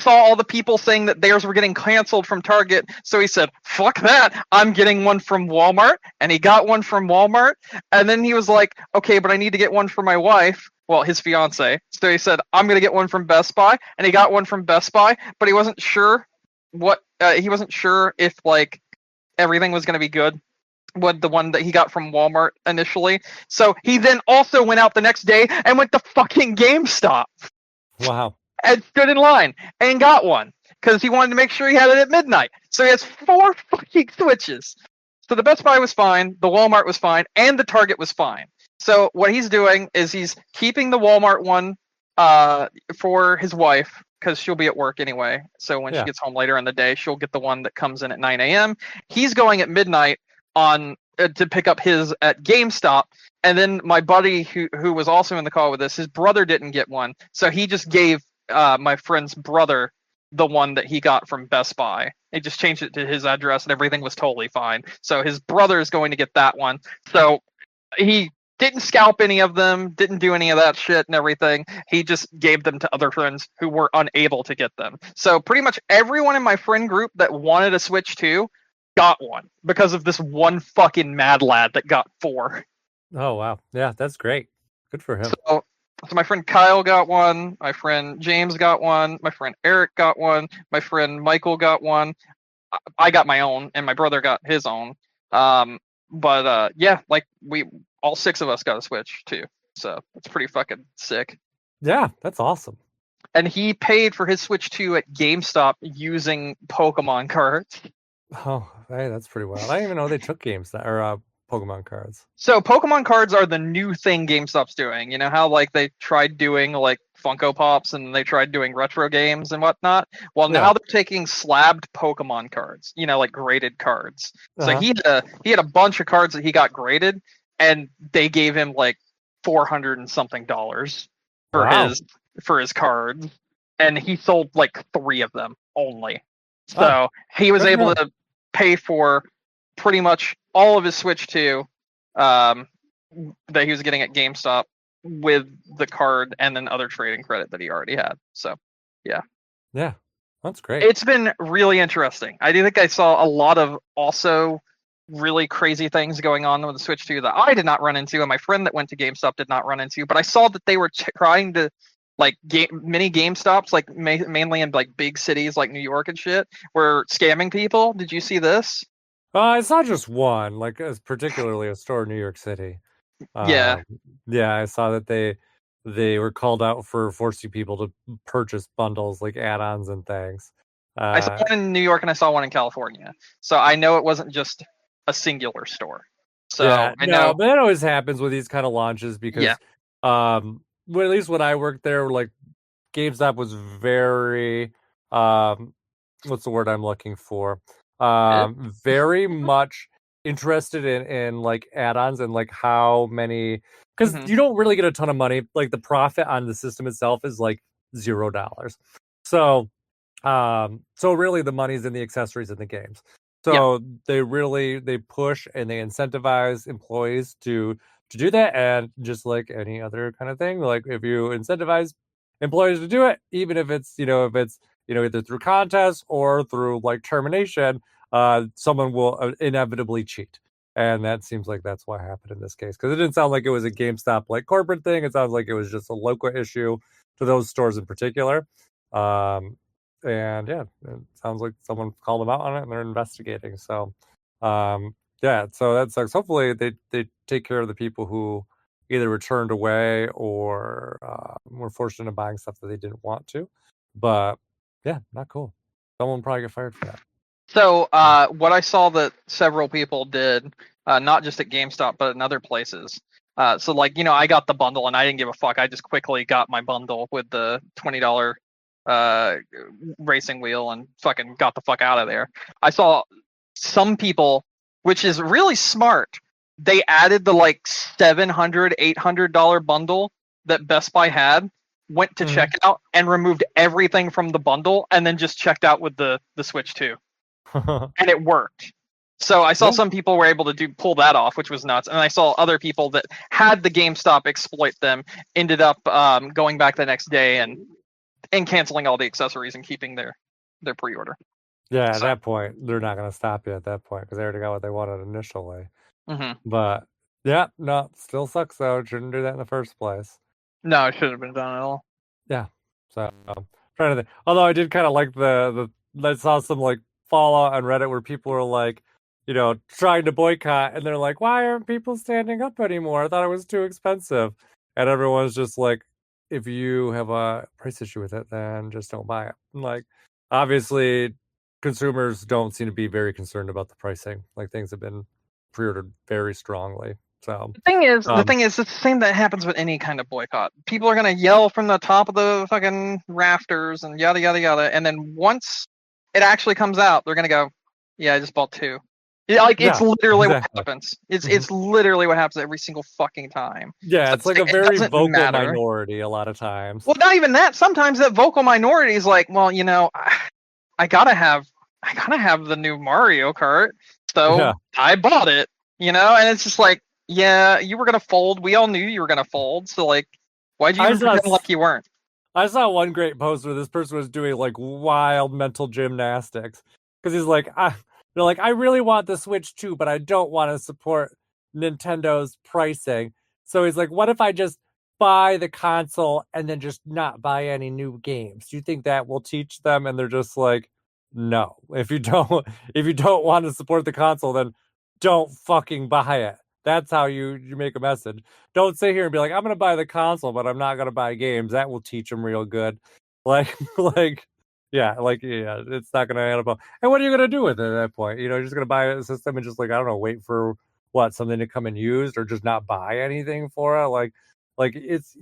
saw all the people saying that theirs were getting canceled from Target, so he said, fuck that, I'm getting one from Walmart, and he got one from Walmart, and then he was like, okay, but I need to get one for my wife, well, his fiance, so he said, I'm going to get one from Best Buy, and he got one from Best Buy, but he wasn't sure if, like, everything was going to be good with the one that he got from Walmart initially, so he then also went out the next day and went to fucking GameStop. Wow. And stood in line and got one because he wanted to make sure he had it at midnight. So he has 4 fucking Switches. So the Best Buy was fine, the Walmart was fine, and the Target was fine. So what he's doing is he's keeping the Walmart one for his wife because she'll be at work anyway. So when she gets home later in the day, she'll get the one that comes in at 9 a.m. He's going at midnight on to pick up his at GameStop. And then my buddy who was also in the call with us, his brother didn't get one. So he just gave my friend's brother the one that he got from Best Buy. He just changed it to his address and everything was totally fine. So his brother is going to get that one. So he didn't scalp any of them, didn't do any of that shit and everything. He just gave them to other friends who were unable to get them. So pretty much everyone in my friend group that wanted a Switch 2 got one because of this one fucking mad lad that got 4. Oh, wow. Yeah, that's great. Good for him. So my friend Kyle got one, my friend James got one, my friend Eric got one, my friend Michael got one. I got my own, and my brother got his own. Yeah, like we all 6 of us got a Switch too. So it's pretty fucking sick. Yeah, that's awesome. And he paid for his Switch 2 at GameStop using Pokemon cards. Oh, hey, that's pretty wild. I didn't even know they took Pokemon cards. So Pokemon cards are the new thing GameStop's doing. You know how like they tried doing like Funko Pops and they tried doing retro games and whatnot? Well, now they're taking slabbed Pokemon cards, like graded cards. So he had a bunch of cards that he got graded, and they gave him like $400 and something for his cards, and he sold like 3 of them only. So he was able to pay for pretty much all of his Switch 2 that he was getting at GameStop with the card and then other trading credit that he already had. So, yeah. Yeah, that's great. It's been really interesting. I do think I saw a lot of also really crazy things going on with the Switch 2 that I did not run into, and my friend that went to GameStop did not run into, but I saw that they were trying to like mini GameStops, like mainly in like big cities like New York and shit, were scamming people. Did you see this? It's not just one, like particularly a store in New York City. Yeah, I saw that they were called out for forcing people to purchase bundles like add-ons and things. I saw one in New York and I saw one in California, so I know it wasn't just a singular store. So yeah, I know, but that always happens with these kind of launches because, well, at least when I worked there, like GameStop was very, what's the word I'm looking for? Very much interested in like add-ons and like how many, because you don't really get a ton of money. Like the profit on the system itself is like $0. So really the money's in the accessories and the games. So they push and they incentivize employees to do that. And just like any other kind of thing, like if you incentivize employees to do it, even if it's either through contests or through like termination, someone will inevitably cheat. And that seems like that's what happened in this case, because it didn't sound like it was a GameStop like corporate thing. It sounds like it was just a local issue to those stores in particular. and yeah, it sounds like someone called them out on it and they're investigating. So, yeah, so that sucks. Hopefully, they take care of the people who either returned away or were forced into buying stuff that they didn't want to. But yeah, not cool. Someone will probably get fired for that. So, what I saw that several people did, not just at GameStop, but in other places. So, like, I got the bundle and I didn't give a fuck. I just quickly got my bundle with the $20 racing wheel and fucking got the fuck out of there. I saw some people, which is really smart, they added the like $700, $800 bundle that Best Buy had, went to checkout and removed everything from the bundle and then just checked out with the Switch 2. And it worked. So I saw some people were able to pull that off, which was nuts. And I saw other people that had the GameStop exploit them, ended up going back the next day and canceling all the accessories and keeping their pre-order. Yeah, at that point, they're not going to stop you at that point because they already got what they wanted initially. Mm-hmm. But yeah, no, still sucks though. Shouldn't do that in the first place. No, it shouldn't have been done at all. Yeah. So trying to think. Although I did kind of like I saw some like fallout on Reddit where people were like, trying to boycott, and they're like, why aren't people standing up anymore? I thought it was too expensive. And everyone's just like, if you have a price issue with it, then just don't buy it. Like, obviously, consumers don't seem to be very concerned about the pricing. Like, things have been pre-ordered very strongly. So the thing is, it's the same that happens with any kind of boycott. People are gonna yell from the top of the fucking rafters and yada yada yada, and then once it actually comes out, they're gonna go, "Yeah, I just bought 2." Yeah, it's literally what happens. It's literally what happens every single fucking time. Yeah, so it's like a very vocal minority a lot of times. Well, not even that. Sometimes that vocal minority is like, well, I gotta have the new Mario Kart, so I bought it. And it's just like, yeah, you were gonna fold. We all knew you were gonna fold. So like, why'd you pretend like you weren't? I saw one great post where this person was doing like wild mental gymnastics because he's like, they're like, I really want the Switch 2, but I don't want to support Nintendo's pricing. So he's like, what if I just buy the console and then just not buy any new games? Do you think that will teach them? And they're just like, no. If you don't want to support the console, then don't fucking buy it. That's how you make a message. Don't sit here and be like, I'm going to buy the console, but I'm not going to buy games. That will teach them real good. Yeah, it's not going to add up. And what are you going to do with it at that point? You're just going to buy a system and just like, I don't know, wait for something to come in used or just not buy anything for it? It's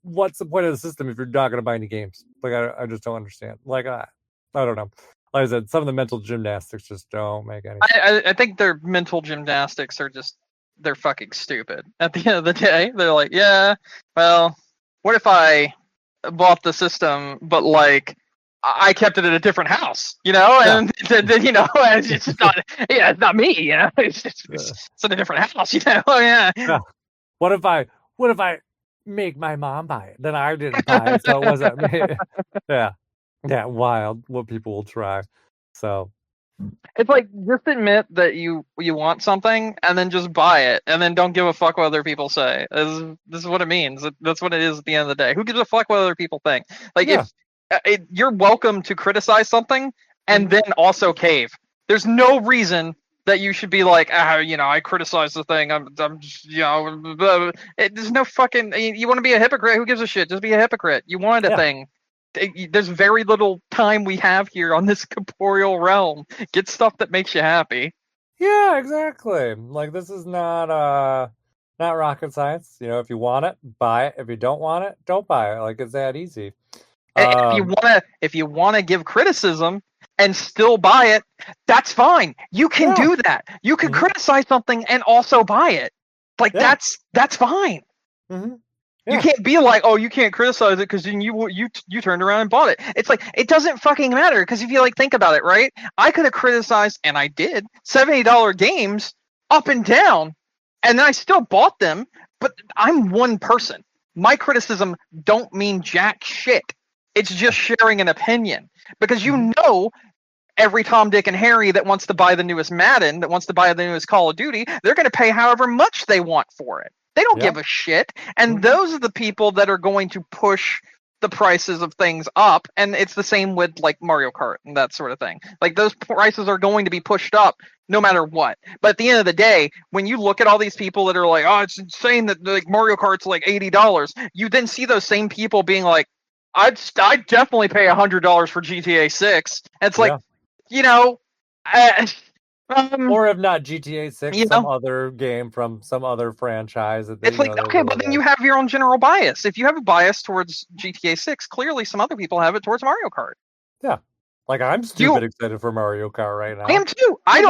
what's the point of the system if you're not going to buy any games? Like, I just don't understand. Like, I don't know. Like I said, some of the mental gymnastics just don't make any sense. I think their mental gymnastics are just, they're fucking stupid. At the end of the day, they're like, yeah, well, what if I bought the system, but like, I kept it at a different house, and it's just not, it's not me, it's in a different house, yeah. What if I make my mom buy it? Then I didn't buy it, so it wasn't me. Yeah, wild. What people will try. So it's like, just admit that you want something and then just buy it and then don't give a fuck what other people say. This is what it means. That's what it is at the end of the day. Who gives a fuck what other people think? Like, if you're welcome to criticize something and then also cave. There's no reason that you should be like, I criticize the thing. There's no fucking. You want to be a hypocrite? Who gives a shit? Just be a hypocrite. You wanted a thing. There's very little time we have here on this corporeal realm. Get stuff that makes you happy. Yeah, exactly. Like, this is not rocket science. If you want it, buy it. If you don't want it, don't buy it. Like, it's that easy. If you want to give criticism and still buy it, that's fine. You can do that. You can criticize something and also buy it. Like, that's fine. Mm-hmm. Yeah. You can't be like, oh, you can't criticize it because then you turned around and bought it. It's like, it doesn't fucking matter, because if you think about it, right? I could have criticized, and I did, $70 games up and down, and I still bought them. But I'm one person. My criticism don't mean jack shit. It's just sharing an opinion, because every Tom, Dick, and Harry that wants to buy the newest Madden, that wants to buy the newest Call of Duty, they're going to pay however much they want for it. They don't give a shit. And those are the people that are going to push the prices of things up, and it's the same with like Mario Kart and that sort of thing. Like those prices are going to be pushed up no matter what. But at the end of the day, when you look at all these people that are like, oh, it's insane that like Mario Kart's like $80, you then see those same people being like, I'd definitely pay $100 for GTA 6. And it's like, you know, or if not GTA 6, you some know, other game from some other franchise. That it's like, okay, but then you have your own general bias. If you have a bias towards GTA 6, clearly some other people have it towards Mario Kart. Yeah. Like, I'm stupid excited for Mario Kart right now. I am too. I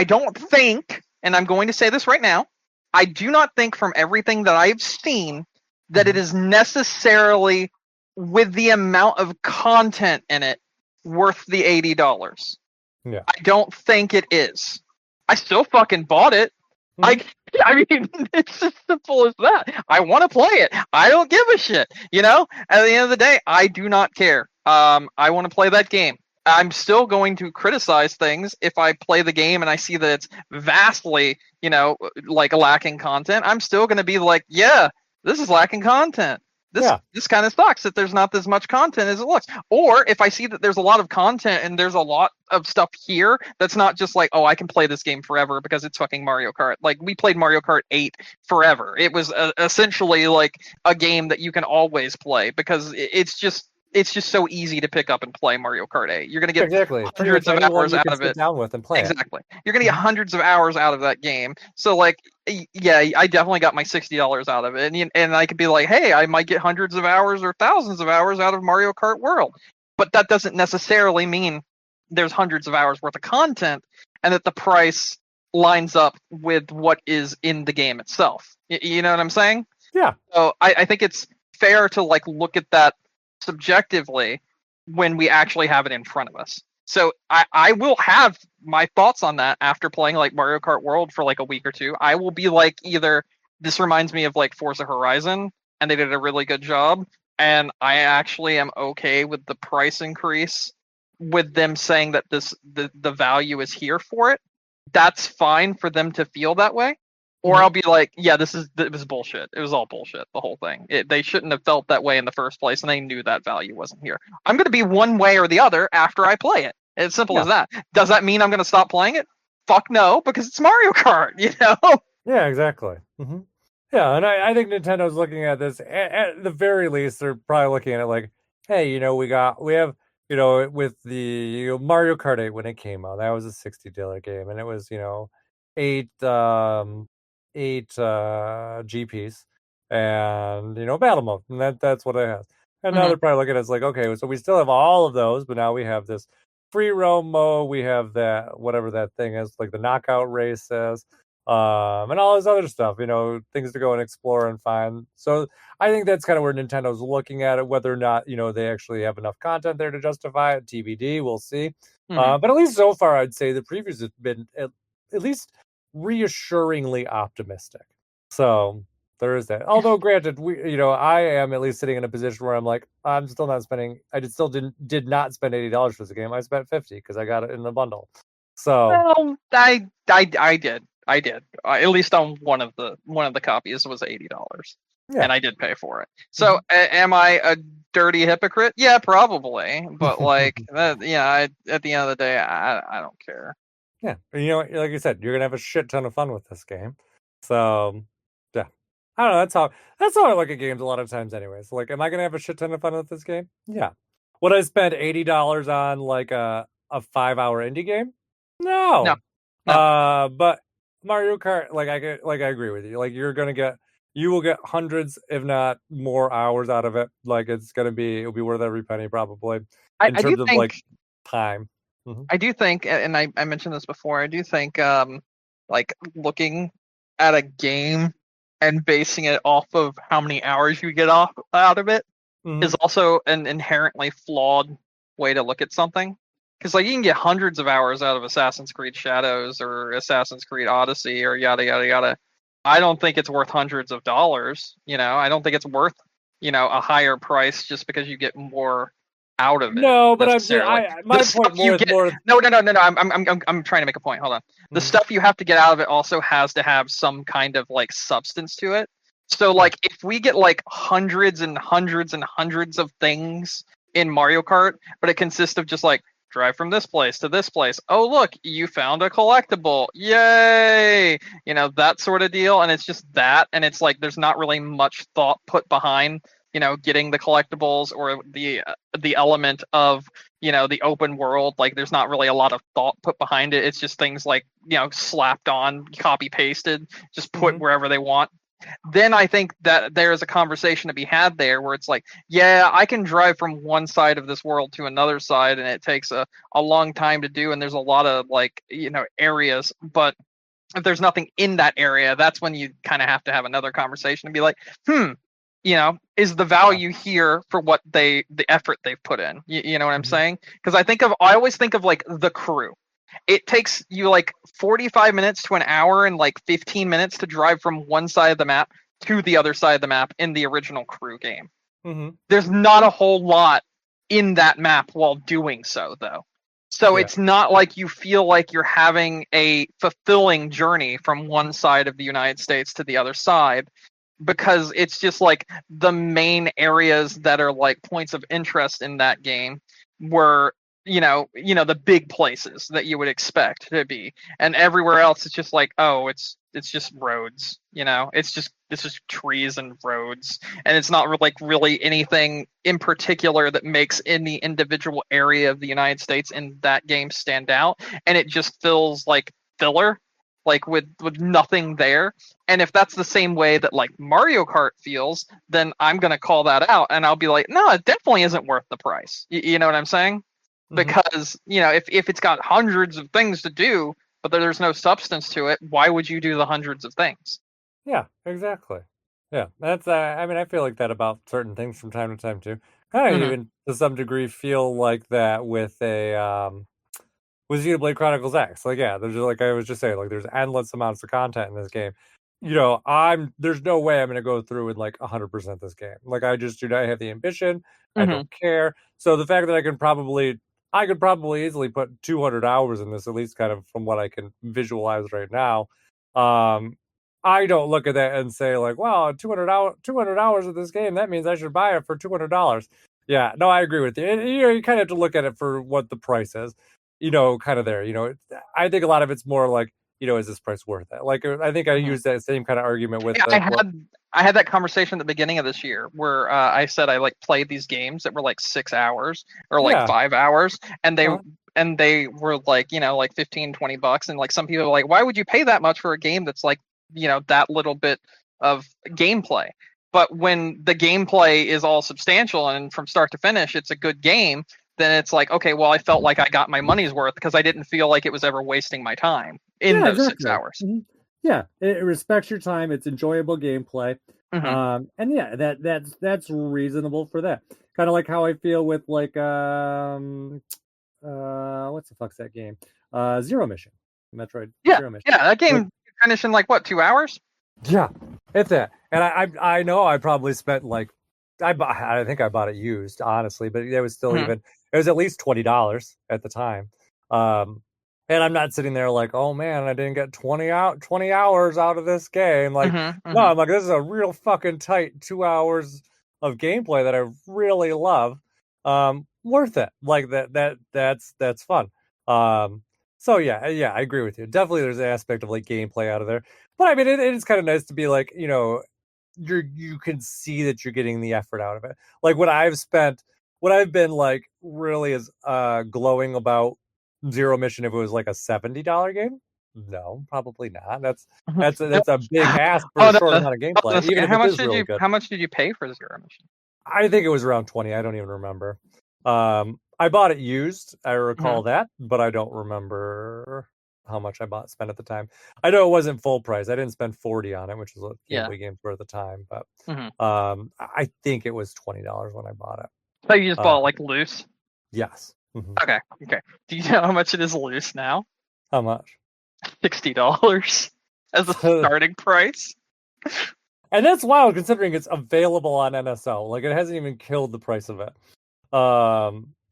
don't think, and I'm going to say this right now, I do not think from everything that I've seen that it is necessarily, with the amount of content in it, worth the $80. Yeah. I don't think it is. I still fucking bought it. I mean, it's as simple as that. I want to play it. I don't give a shit. You know, at the end of the day, I do not care. I want to play that game. I'm still going to criticize things if I play the game and I see that it's vastly, you know, like lacking content. I'm still going to be like, yeah, this is lacking content. This kind of sucks that there's not as much content as it looks. Or if I see that there's a lot of content and there's a lot of stuff here that's not just like, oh, I can play this game forever because it's fucking Mario Kart. Like, we played Mario Kart 8 forever. It was essentially like a game that you can always play because it's just so easy to pick up and play Mario Kart 8. You're going to get hundreds of hours out of it. Down with and play exactly. You're going to get hundreds of hours out of that game. So, like, yeah, I definitely got my $60 out of it. And I could be like, hey, I might get hundreds of hours or thousands of hours out of Mario Kart World. But that doesn't necessarily mean there's hundreds of hours worth of content and that the price lines up with what is in the game itself. You know what I'm saying? Yeah. So I think it's fair to, like, look at that subjectively when we actually have it in front of us. So I will have my thoughts on that after playing like Mario Kart World for like a week or two. I will be like, either this reminds me of like Forza Horizon and they did a really good job, and I actually am okay with the price increase, with them saying that the value is here for it. That's fine for them to feel that way. Or I'll be like, yeah, it was bullshit. It was all bullshit, the whole thing. They shouldn't have felt that way in the first place, and they knew that value wasn't here. I'm going to be one way or the other after I play it. It's simple as that. Does that mean I'm going to stop playing it? Fuck no, because it's Mario Kart, you know? Yeah, exactly. Mm-hmm. Yeah, and I think Nintendo's looking at this, at the very least, they're probably looking at it like, hey, you know, we have, you know, with the Mario Kart 8 when it came out, that was a $60 game, and it was, you know, eight GPs and, you know, battle mode, and that's what it has. And now they're probably looking at it as like, okay, so we still have all of those, but now we have this free roam mode, we have that, whatever that thing is, like the knockout races, and all this other stuff, you know, things to go and explore and find. So I think that's kind of where Nintendo's looking at it. Whether or not, you know, they actually have enough content there to justify it, TBD, we'll see. But at least so far, I'd say the previews have been at least reassuringly optimistic. So there is that. Although granted, I am at least sitting in a position where I'm like, I'm still not spending. Did not spend $80 for this game. I spent $50 because I got it in the bundle. So well, I did. At least on one of the copies was $80, and I did pay for it. So am I a dirty hypocrite? Yeah, probably. But like, at the end of the day, I don't care. Yeah, you know, like you said, you're gonna have a shit ton of fun with this game. So, yeah, I don't know. That's how I look at games a lot of times. Anyways, like, am I gonna have a shit ton of fun with this game? Yeah. Would I spend $80 on like a 5-hour indie game? No. But Mario Kart, like I agree with you. Like you will get hundreds, if not more, hours out of it. Like it'll be worth every penny probably in terms of like time. I do think, and I mentioned this before, I do think like looking at a game and basing it off of how many hours you get out of it is also an inherently flawed way to look at something. Because like you can get hundreds of hours out of Assassin's Creed Shadows or Assassin's Creed Odyssey or yada yada yada. I don't think it's worth hundreds of dollars. You know, I don't think it's worth, you know, a higher price just because you get more out of it. No, but my point more is more. No. I'm trying to make a point. Hold on. The stuff you have to get out of it also has to have some kind of like substance to it. So like if we get like hundreds and hundreds and hundreds of things in Mario Kart, but it consists of just like drive from this place to this place. Oh look, you found a collectible. Yay! You know, that sort of deal. And it's just that, and it's like there's not really much thought put behind, you know, getting the collectibles or the element of, you know, the open world. Like there's not really a lot of thought put behind it. It's just things like, you know, slapped on, copy pasted, just put wherever they want. Then I think that there is a conversation to be had there where it's like, yeah, I can drive from one side of this world to another side and it takes a long time to do, and there's a lot of like, you know, areas, but if there's nothing in that area, that's when you kind of have to have another conversation and be like, you know, is the value here for what the effort they've put in? You know what I'm saying? Because I always think of like the crew. It takes you like 45 minutes to an hour and like 15 minutes to drive from one side of the map to the other side of the map in the original crew game. There's not a whole lot in that map while doing so, though. So it's not like you feel like you're having a fulfilling journey from one side of the United States to the other side, because it's just like the main areas that are like points of interest in that game were, you know, the big places that you would expect to be, and everywhere else it's just like, oh, it's just roads, you know, it's just trees and roads, and it's not like really anything in particular that makes any individual area of the United States in that game stand out, and it just feels like filler, like with nothing there. And if that's the same way that like Mario Kart feels, then I'm gonna call that out and I'll be like, no, it definitely isn't worth the price. You know what I'm saying? Because, you know, if it's got hundreds of things to do, but there's no substance to it, why would you do the hundreds of things? Yeah, exactly. Yeah, that's. I mean, I feel like that about certain things from time to time too. Kind of even to some degree feel like that with with Xenoblade Chronicles X. Like, yeah, there's like I was just saying, like there's endless amounts of content in this game. You know, there's no way I'm gonna go through and like 100% this game. Like, I just do not have the ambition. I don't care. So the fact that I could probably easily put 200 hours in this, at least kind of from what I can visualize right now. I don't look at that and say like, wow, 200 hours of this game, that means I should buy it for $200. Yeah, no, I agree with you. And, you know, you kind of have to look at it for what the price is, you know, kind of there. You know, I think a lot of it's more like, you know, is this price worth it? Like, I think I used that same kind of argument with. Yeah, I had that conversation at the beginning of this year where I said I like played these games that were like 6 hours or like 5 hours, and they were like, you know, like $15-20, and like some people are like, why would you pay that much for a game that's like, you know, that little bit of gameplay? But when the gameplay is all substantial and from start to finish it's a good game, then it's like, okay, well, I felt like I got my money's worth because I didn't feel like it was ever wasting my time in those 6 hours. Yeah, it respects your time. It's enjoyable gameplay, and yeah, that's reasonable for that. Kind of like how I feel with like what's the fuck's that game? Zero Mission, Metroid. Zero Mission. Yeah, that game finished in like what, 2 hours? Yeah, it's that, and I know I probably spent like I think I bought it used, honestly, but it was still even it was at least $20 at the time. And I'm not sitting there like, oh man, I didn't get 20 hours out of this game. Like, no, I'm like, this is a real fucking tight 2 hours of gameplay that I really love. Worth it. Like that's fun. So yeah, I agree with you. Definitely there's an aspect of like gameplay out of there. But I mean, it is kind of nice to be like, you know, you can see that you're getting the effort out of it. Like what I've been like really is glowing about Zero Mission if it was like a $70 game. No, probably not. That's a big ask for a short amount of gameplay. Even if how much did you pay for Zero Mission? I think it was around 20. I don't even remember. I bought it used. I recall that, but I don't remember how much I spent at the time. I know it wasn't full price. I didn't spend 40 on it, which is what gameplay games were at the time. But I think it was $20 when I bought it. So you just bought it like loose? Yes. Okay. Do you know how much it is loose now? How much? $60 as a starting price. And that's wild considering it's available on NSO. Like, it hasn't even killed the price of it.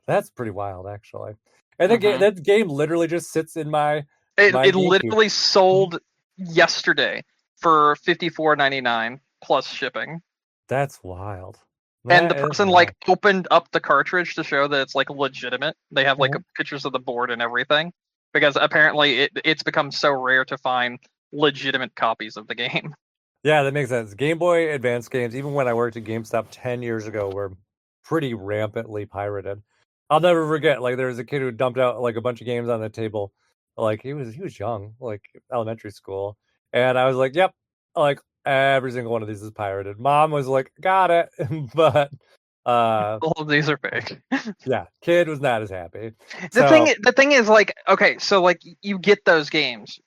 That's pretty wild, actually. And that game literally just sits in my. It literally sold yesterday for $54.99 plus shipping. That's wild. And the That is person wild. opened up the cartridge to show that it's legitimate. They have pictures of the board and everything, because apparently it's become so rare to find legitimate copies of the game. Yeah, that makes sense. Game Boy Advance games, even when I worked at GameStop 10 years ago, were pretty rampantly pirated. I'll never forget, there was a kid who dumped out a bunch of games on the table. He was young, elementary school. And I was like, yep, every single one of these is pirated. Mom was like, got it. But all of these are fake. Yeah, kid was not as happy. The thing is, okay, so you get those games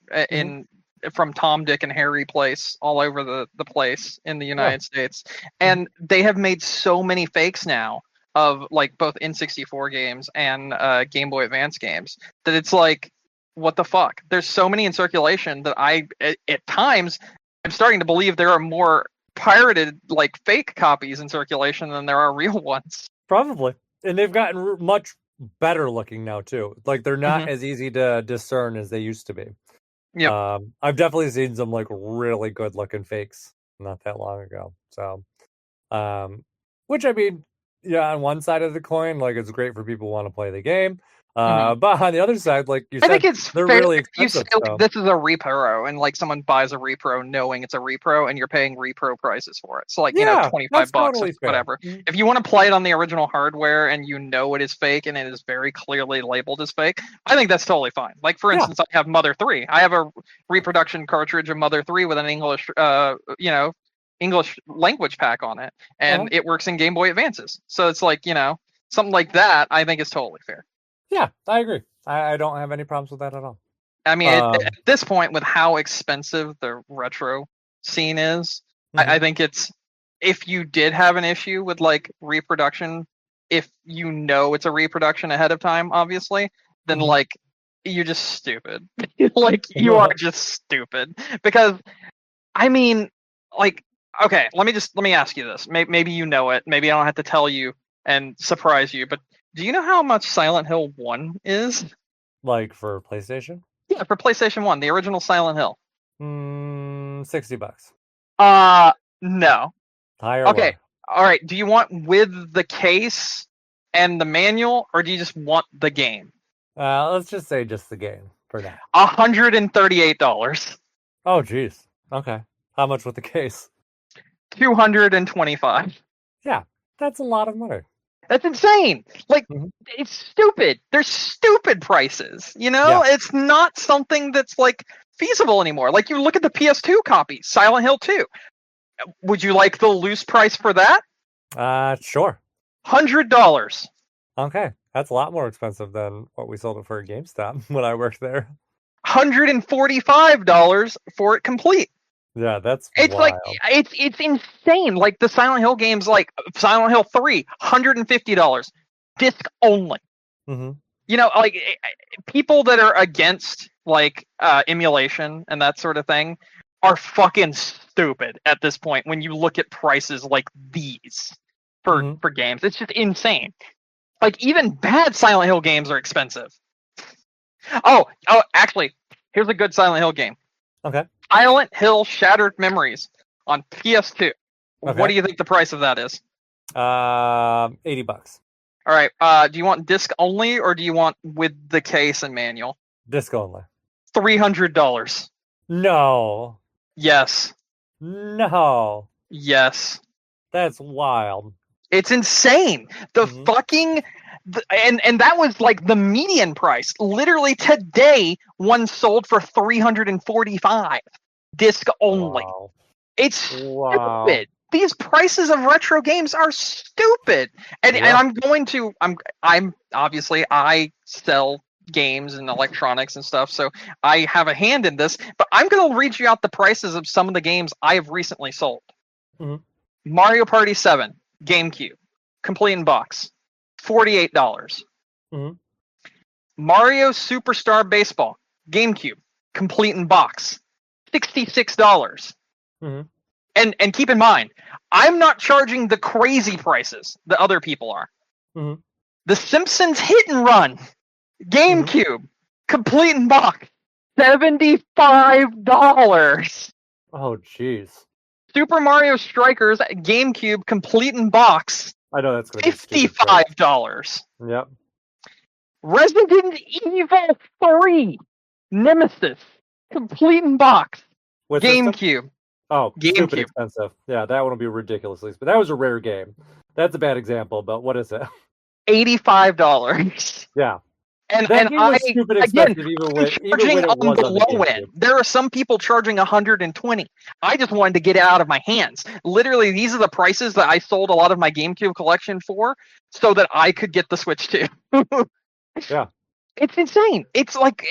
from Tom, Dick, and Harry place all over the place in the United States, and they have made so many fakes now of both N64 games and Game Boy Advance games that it's what the fuck? There's so many in circulation that at times I'm starting to believe there are more pirated fake copies in circulation than there are real ones. Probably. And they've gotten much better looking now too. They're not as easy to discern as they used to be. Yeah. I've definitely seen some really good looking fakes not that long ago. So which I mean, yeah, on one side of the coin, it's great for people who want to play the game. But on the other side, you said, I think it's they're fair really if you expensive. say this is a repro, and someone buys a repro knowing it's a repro, and you're paying repro prices for it. So $25 totally or whatever. fair. If you want to play it on the original hardware and you know it is fake and it is very clearly labeled as fake, I think that's totally fine. For instance, I have Mother 3. I have a reproduction cartridge of Mother 3 with an English English language pack on it, and it works in Game Boy Advances. So it's something like that. I think is totally fair. Yeah, I agree. I don't have any problems with that at all. I mean, at this point, with how expensive the retro scene is, I think it's, if you did have an issue with reproduction, if you know it's a reproduction ahead of time, obviously, then you're just stupid. You are just stupid. Because, I mean, okay, let me ask you this. Maybe you know it. Maybe I don't have to tell you and surprise you, but do you know how much Silent Hill 1 is? For PlayStation? Yeah, for PlayStation 1, the original Silent Hill. $60. No. Higher. Okay, alright, do you want with the case and the manual, or do you just want the game? Let's just say just the game for now. $138. Oh, jeez. Okay. How much with the case? $225. Yeah, that's a lot of money. That's insane. It's stupid. They're stupid prices. It's not something that's feasible anymore. You look at the PS2 copy, Silent Hill 2. Would you like the loose price for that? Sure. $100. Okay, that's a lot more expensive than what we sold it for at GameStop when I worked there. $145 for it complete. Yeah, that's it's wild. It's insane. The Silent Hill games, Silent Hill 3, $150, disc only. People that are against emulation and that sort of thing are fucking stupid at this point. When you look at prices like these for games, it's just insane. Even bad Silent Hill games are expensive. Oh, actually, here's a good Silent Hill game. Okay. Silent Hill Shattered Memories on PS2. Okay. What do you think the price of that is? $80. All right. Do you want disc only, or do you want with the case and manual? Disc only. $300. No. Yes. No. Yes. That's wild. It's insane. The fucking... And that was the median price. Literally today, one sold for $345. Disc only. Wow. It's stupid. These prices of retro games are stupid. And I'm obviously, I sell games and electronics and stuff, so I have a hand in this, but I'm going to read you out the prices of some of the games I have recently sold. Mario Party 7, GameCube, complete in box, $48. Mario Superstar Baseball, GameCube, complete in box, $66. And keep in mind, I'm not charging the crazy prices that other people are. The Simpsons Hit and Run, GameCube, complete in box, $75. Oh, jeez. Super Mario Strikers GameCube complete in box. I know that's going to be $55. Yep. Resident Evil 3 Nemesis complete in box. What GameCube. System? Oh, stupid expensive. Yeah, that one will be ridiculously expensive. But that was a rare game. That's a bad example, but what is it? $85. Yeah. And that I stupid expensive even when it was on the low end. There are some people charging $120. I just wanted to get it out of my hands. Literally, these are the prices that I sold a lot of my GameCube collection for, so that I could get the Switch too. Yeah. It's insane. It's like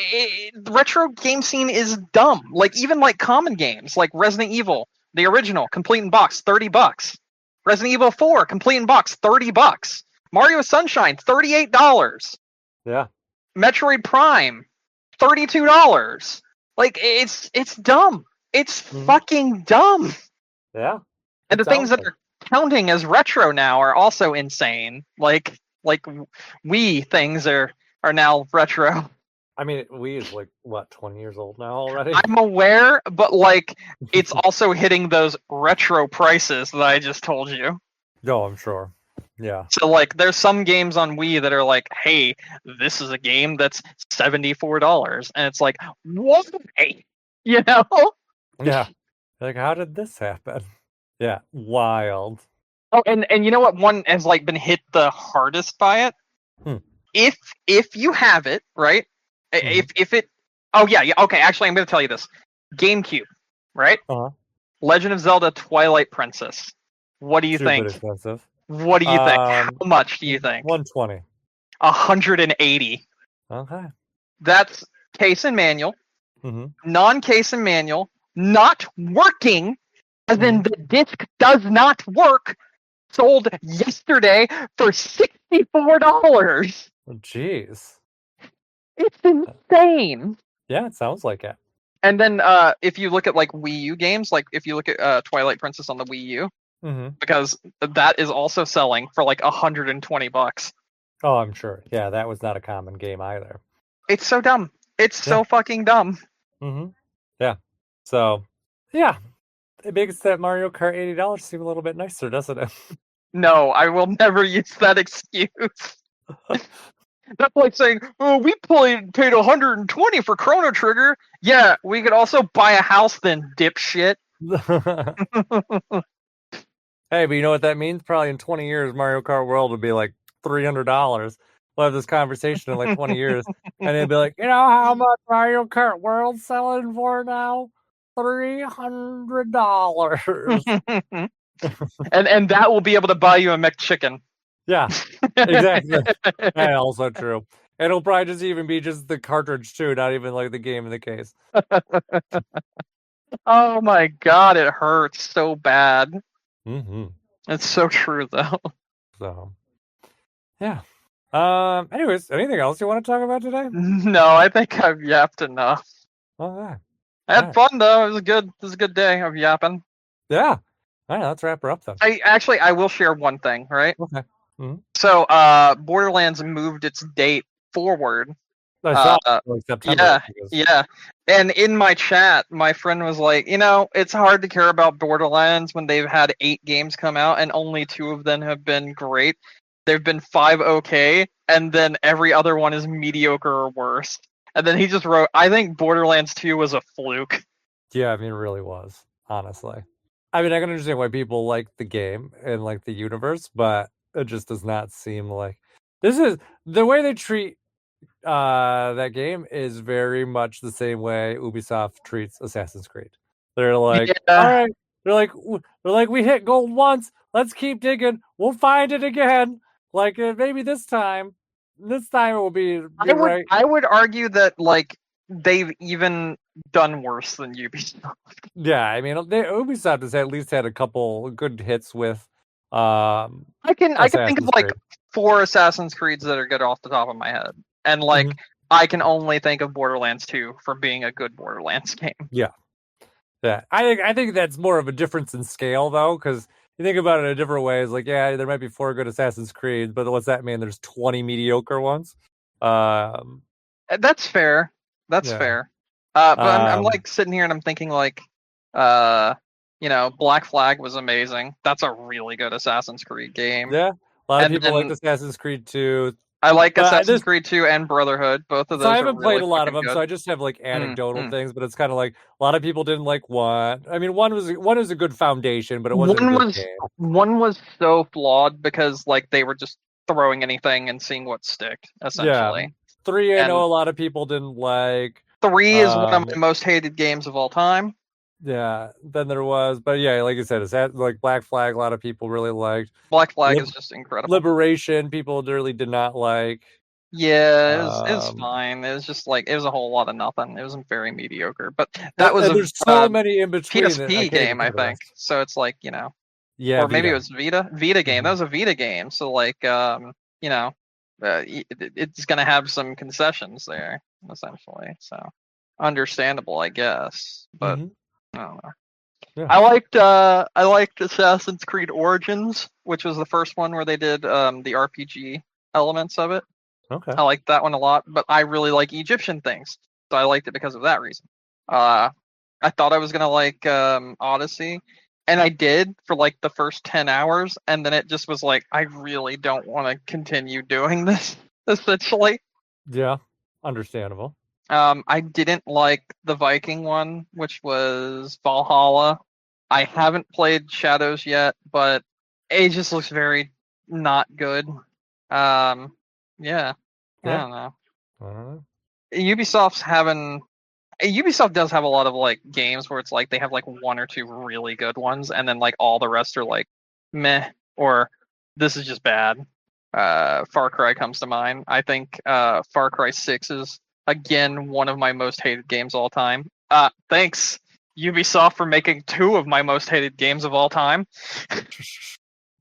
the retro game scene is dumb. Like even like common games, like Resident Evil, the original, complete in box, $30. Resident Evil 4, complete in box, $30. Mario Sunshine, $38. Yeah. Metroid Prime, $32. Like it's dumb. It's fucking dumb. Yeah. And the things that are counting as retro now are also insane. Like Wii things are now retro. I mean, Wii is like what, 20 years old now already? I'm aware, but like it's also hitting those retro prices that I just told you. No, I'm sure. Yeah. So like there's some games on Wii that are like, hey, this is a game that's $74. And it's like, why? You know? Yeah. Like, how did this happen? Yeah. Wild. Oh, and you know what one has like been hit the hardest by it? If you have it, right? If it okay, actually I'm gonna tell you this. GameCube, right? Legend of Zelda Twilight Princess. What do you think? Expensive. What do you think? How much do you think? 120. 180. Okay. That's case and manual. Non-case and manual. Not working, as in the disc does not work. Sold yesterday for $64. Oh, jeez. It's insane. Yeah, it sounds like it. And then if you look at like Wii U games, like if you look at Twilight Princess on the Wii U, because that is also selling for like $120. Oh, I'm sure. Yeah, that was not a common game either. It's so dumb. It's so fucking dumb. Yeah. So, yeah. It makes that Mario Kart $80 seem a little bit nicer, doesn't it? No, I will never use that excuse. That's like saying, oh, we paid $120 for Chrono Trigger. Yeah, we could also buy a house then, dipshit. Hey, but you know what that means? Probably in 20 years, Mario Kart World will be like $300. We'll have this conversation in like 20 years, and it'll be like, you know how much Mario Kart World's selling for now? $300. and that will be able to buy you a McChicken. Yeah, exactly. That's also true. It'll probably just even be just the cartridge too, not even like the game in the case. Oh my god, it hurts so bad. It's so true though. So, yeah. Anyways, anything else you want to talk about today? No, I think I've yapped enough. Okay. I had fun though. It was good. It was a good day of yapping. Yeah. All right, let's wrap her up then. I will share one thing, right? Okay. So, Borderlands moved its date forward. I saw like September. Yeah. And in my chat, my friend was like, you know, it's hard to care about Borderlands when they've had 8 games come out and only 2 of them have been great. There've been 5 okay, and then every other one is mediocre or worse. And then he just wrote, I think Borderlands 2 was a fluke. Yeah, I mean, it really was, honestly. I mean, I can understand why people like the game and like the universe, but it just does not seem like... This is... The way they treat that game is very much the same way Ubisoft treats Assassin's Creed. They're like, all right, they're like, we hit gold once, let's keep digging, we'll find it again. Like maybe this time it will be right. I would argue that like they've even done worse than Ubisoft. Yeah, I mean, Ubisoft has at least had a couple good hits with. I can think of like 4 Assassin's Creeds that are good off the top of my head. And like I can only think of Borderlands 2 for being a good Borderlands game. Yeah. I think that's more of a difference in scale though, because you think about it in a different way. It's like, yeah, there might be 4 good Assassin's Creed, but what's that mean? There's 20 mediocre ones. That's fair. That's fair. But I'm like sitting here and I'm thinking like, Black Flag was amazing. That's a really good Assassin's Creed game. Yeah, a lot of people like Assassin's Creed 2. I like Assassin's Creed 2 and Brotherhood. Both of those. So I haven't are played really a lot of them, good. so I just have like anecdotal things. But it's kind of like a lot of people didn't like one. I mean, one was a good foundation, but it wasn't a good game. One was so flawed because like they were just throwing anything and seeing what sticked. Essentially, yeah. 3 I know a lot of people didn't like. 3 is one of my most hated games of all time. Yeah, then there was, but yeah, like I said, it's like Black Flag. A lot of people really liked. Black Flag is just incredible. Liberation, people really did not like. Yeah, it was fine. It was just like it was a whole lot of nothing. It was very mediocre. But that was there's so many in between. PSP game, I think. So it's like yeah, or maybe it was Vita game. That was a Vita game. So like it's gonna have some concessions there essentially. So understandable, I guess. But I don't know. Yeah. I liked Assassin's Creed Origins, which was the first one where they did the RPG elements of it. Okay. I liked that one a lot, but I really like Egyptian things, so I liked it because of that reason. I thought I was gonna like Odyssey, and I did for like the first 10 hours, and then it just was like I really don't want to continue doing this. Essentially. Yeah, understandable. I didn't like the Viking one, which was Valhalla. I haven't played Shadows yet, but it just looks very not good. Yeah. I don't know. Ubisoft does have a lot of like games where it's like they have like 1 or 2 really good ones, and then like all the rest are like meh or this is just bad. Far Cry comes to mind. I think Far Cry 6 is again one of my most hated games of all time. Thanks Ubisoft for making 2 of my most hated games of all time.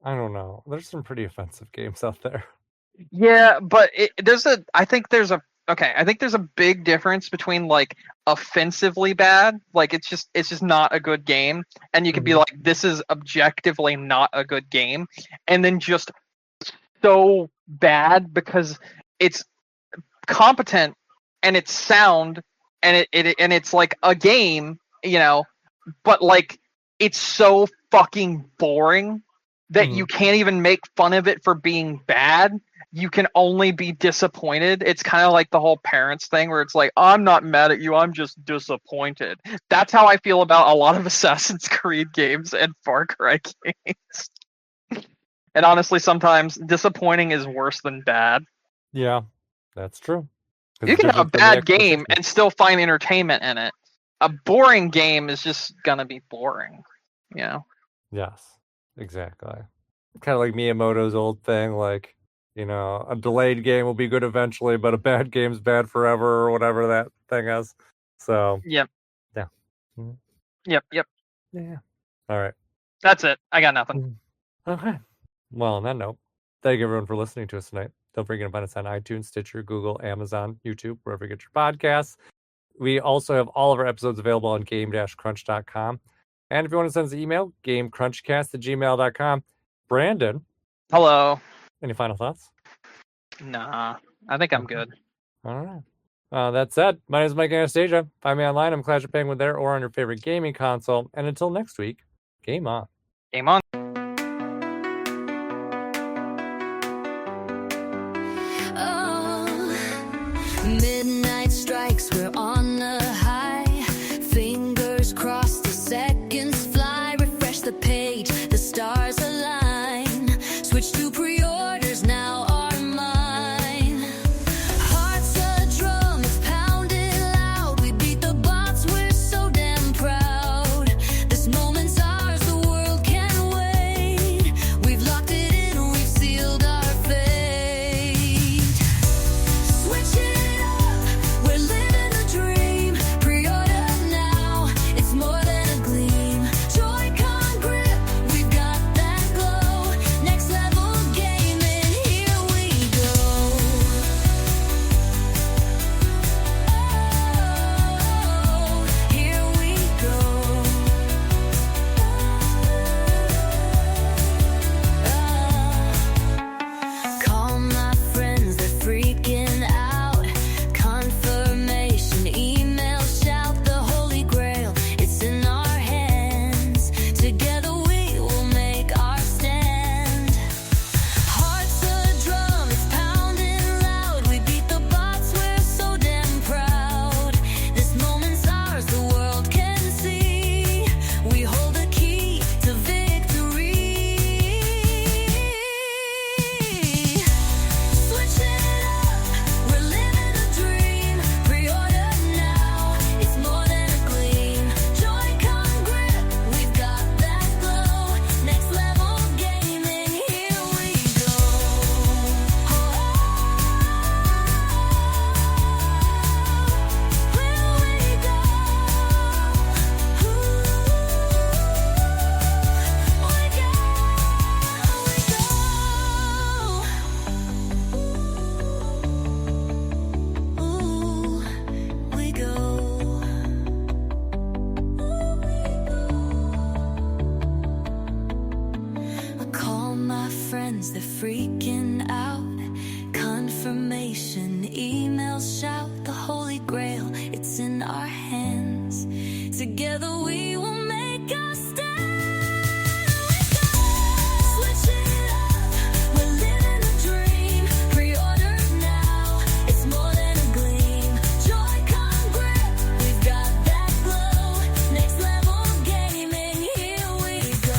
I don't know. There's some pretty offensive games out there. Yeah, but I think there's a big difference between like offensively bad, like it's just not a good game, and you could be like, this is objectively not a good game, and then just so bad because it's competent and it's sound and it's like a game, but like it's so fucking boring that you can't even make fun of it for being bad. You can only be disappointed. It's kind of like the whole parents thing where it's like, I'm not mad at you, I'm just disappointed. That's how I feel about a lot of Assassin's Creed games and Far Cry games. And honestly, sometimes disappointing is worse than bad. Yeah, that's true. You can have a bad game and still find entertainment in it. A boring game is just gonna be boring. Yes, exactly. Kind of like Miyamoto's old thing, like, a delayed game will be good eventually, but a bad game's bad forever, or whatever that thing is. So. Yep. Yeah. Yep. Yeah. All right. That's it. I got nothing. Okay. Well, on that note, thank you everyone for listening to us tonight. Don't forget to find us on iTunes, Stitcher, Google, Amazon, YouTube, wherever you get your podcasts. We also have all of our episodes available on game-crunch.com. And if you want to send us an email, gamecrunchcast@gmail.com. Brandon. Hello. Any final thoughts? Nah, I think I'm good. All right. That said, my name is Mike Anastasia. Find me online. I'm Clash of Penguin there or on your favorite gaming console. And until next week, game on. Game on. Midnight strikes, we're on a high. Fingers crossed, the seconds fly. Refresh the page, the stars align. Switch to preorders, now are mine. Hearts a drum, it's pounding loud. We beat the bots, we're so damn proud. This moment's ours, the world can wait. freaking out. Confirmation emails shout the holy grail, it's in our hands. Together we will make a stand. Switch it up, we're living a dream. Pre-order now, it's more than a gleam. Joy-Con grip, we've got that glow. Next level gaming, here we go.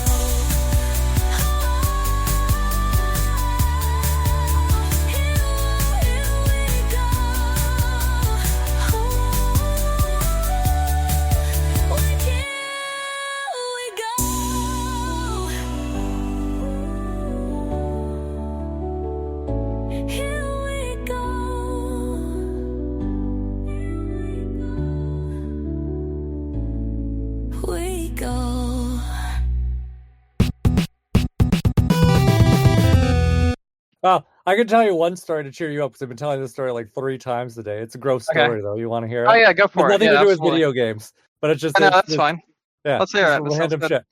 Well, I can tell you one story to cheer you up because I've been telling this story like 3 times today. It's a gross story though. You want to hear it? Oh yeah, go for it. Nothing Yeah, to do absolutely. with video games, but it's just I know, that's fine. Yeah, Let's hear it. That random sounds shit.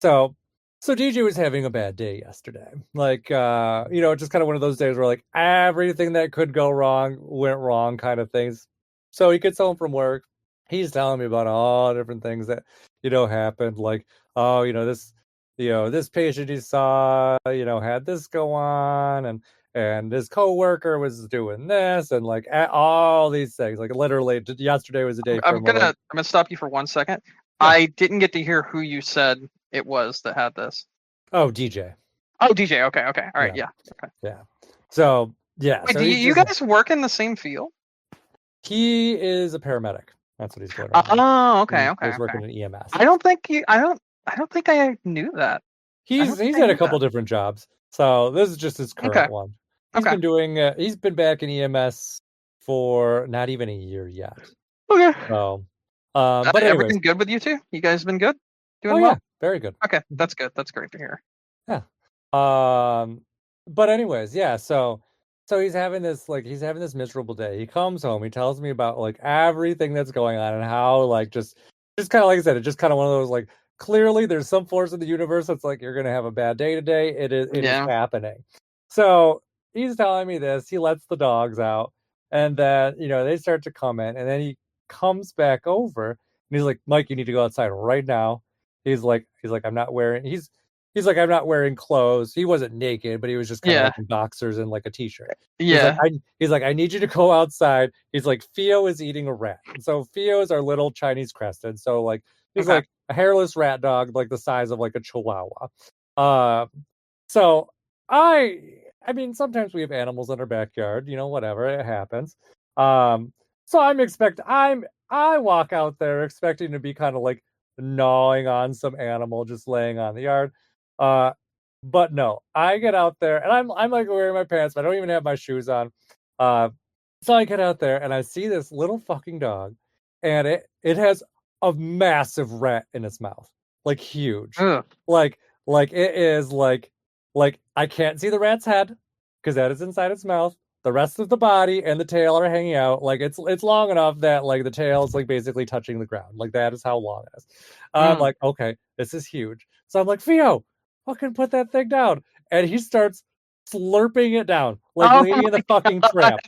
So DJ was having a bad day yesterday. Like, just kind of one of those days where like everything that could go wrong went wrong, kind of things. So he gets home from work. He's telling me about all different things that happened. Like, this patient he saw, had this go on, and his coworker was doing this, and like all these things. Like literally, yesterday was a day. I'm gonna stop you for 1 second. Yeah. I didn't get to hear who you said it was that had this. Oh, DJ. Oh, DJ. Okay. All right. Yeah. Okay. Yeah. So yeah. Wait, so do you guys work in the same field? He is a paramedic. That's what he's doing. Oh, okay. He's working in EMS. I don't think I knew that. He's had a couple different jobs. So this is just his current one. He's been doing. He's been back in EMS for not even a year yet. Okay. So, but anyways. Everything good with you two? You guys been good? Doing well? Yeah, very good. Okay, that's good. That's great to hear. Yeah. But anyways, yeah. So he's having this miserable day. He comes home. He tells me about like everything that's going on and how like just kind of like I said, it's just kind of one of those like clearly there's some force in the universe that's like you're gonna have a bad day today. It is happening. So he's telling me this. He lets the dogs out, and then they start to come in, and then he comes back over, and he's like, "Mike, you need to go outside right now." He's like, I'm not wearing. He's like, I'm not wearing clothes. He wasn't naked, but he was just kind of like in boxers and like a t-shirt. Yeah. He's like, I need you to go outside. He's like, Theo is eating a rat. And so Theo's our little Chinese crested. So like he's like a hairless rat dog, like the size of like a chihuahua. So I mean, sometimes we have animals in our backyard, whatever, it happens. So I walk out there expecting to be kind of like gnawing on some animal just laying on the yard. But no, I get out there and I'm like wearing my pants, but I don't even have my shoes on. So I get out there and I see this little fucking dog, and it has a massive rat in its mouth, like huge. Like it is like I can't see the rat's head because that is inside its mouth. The rest of the body and the tail are hanging out. Like it's long enough that like the tail is like basically touching the ground. Like that is how long it is. I'm like, okay, this is huge. So I'm like, Theo, fucking put that thing down. And he starts slurping it down like Lady in the fucking Tramp.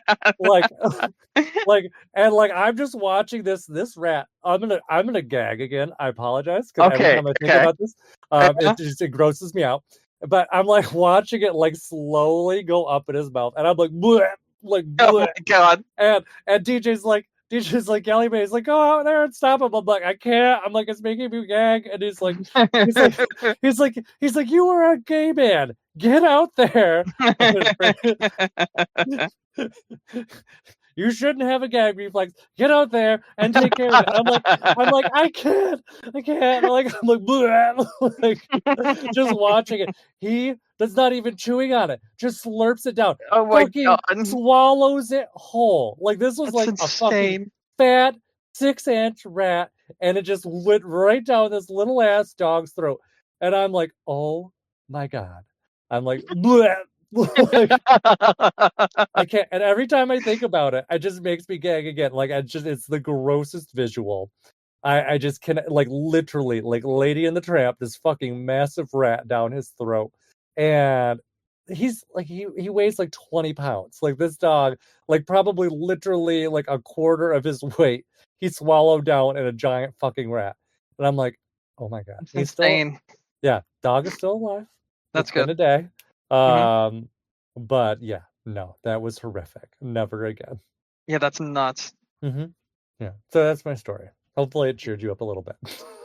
like I'm just watching this rat. I'm gonna gag again. I apologize because every time I think about this, it grosses me out. But I'm like watching it like slowly go up in his mouth, and I'm like, bleh, like, bleh. Oh my god! And DJ's like yelling at me. He's like, go out there and stop him. I'm like, I can't. I'm like, it's making me gag. And he's like, you were a gay man. Get out there. You shouldn't have a gag reflex. Get out there and take care of it. I'm like, I can't. I'm like, just watching it. He does not even chewing on it. Just slurps it down. Oh my god! Swallows it whole. Like this was like a fucking fat 6-inch rat, and it just went right down this little ass dog's throat. And I'm like, oh my god. I'm like, bleh. Like, I can't, and every time I think about it, it just makes me gag again. Like it's the grossest visual. I just can't, like literally, like Lady in the Tramp, this fucking massive rat down his throat, and he's like he weighs like 20 pounds. Like this dog, like probably literally like a quarter of his weight he swallowed down in a giant fucking rat. And I'm like, oh my god, It's insane. Yeah, dog is still alive. That's It's been good. a day. Mhm. But yeah, no, that was horrific. Never again. Yeah, that's nuts. Yeah, so that's my story. Hopefully it cheered you up a little bit.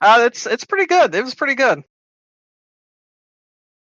It's pretty good. It was pretty good.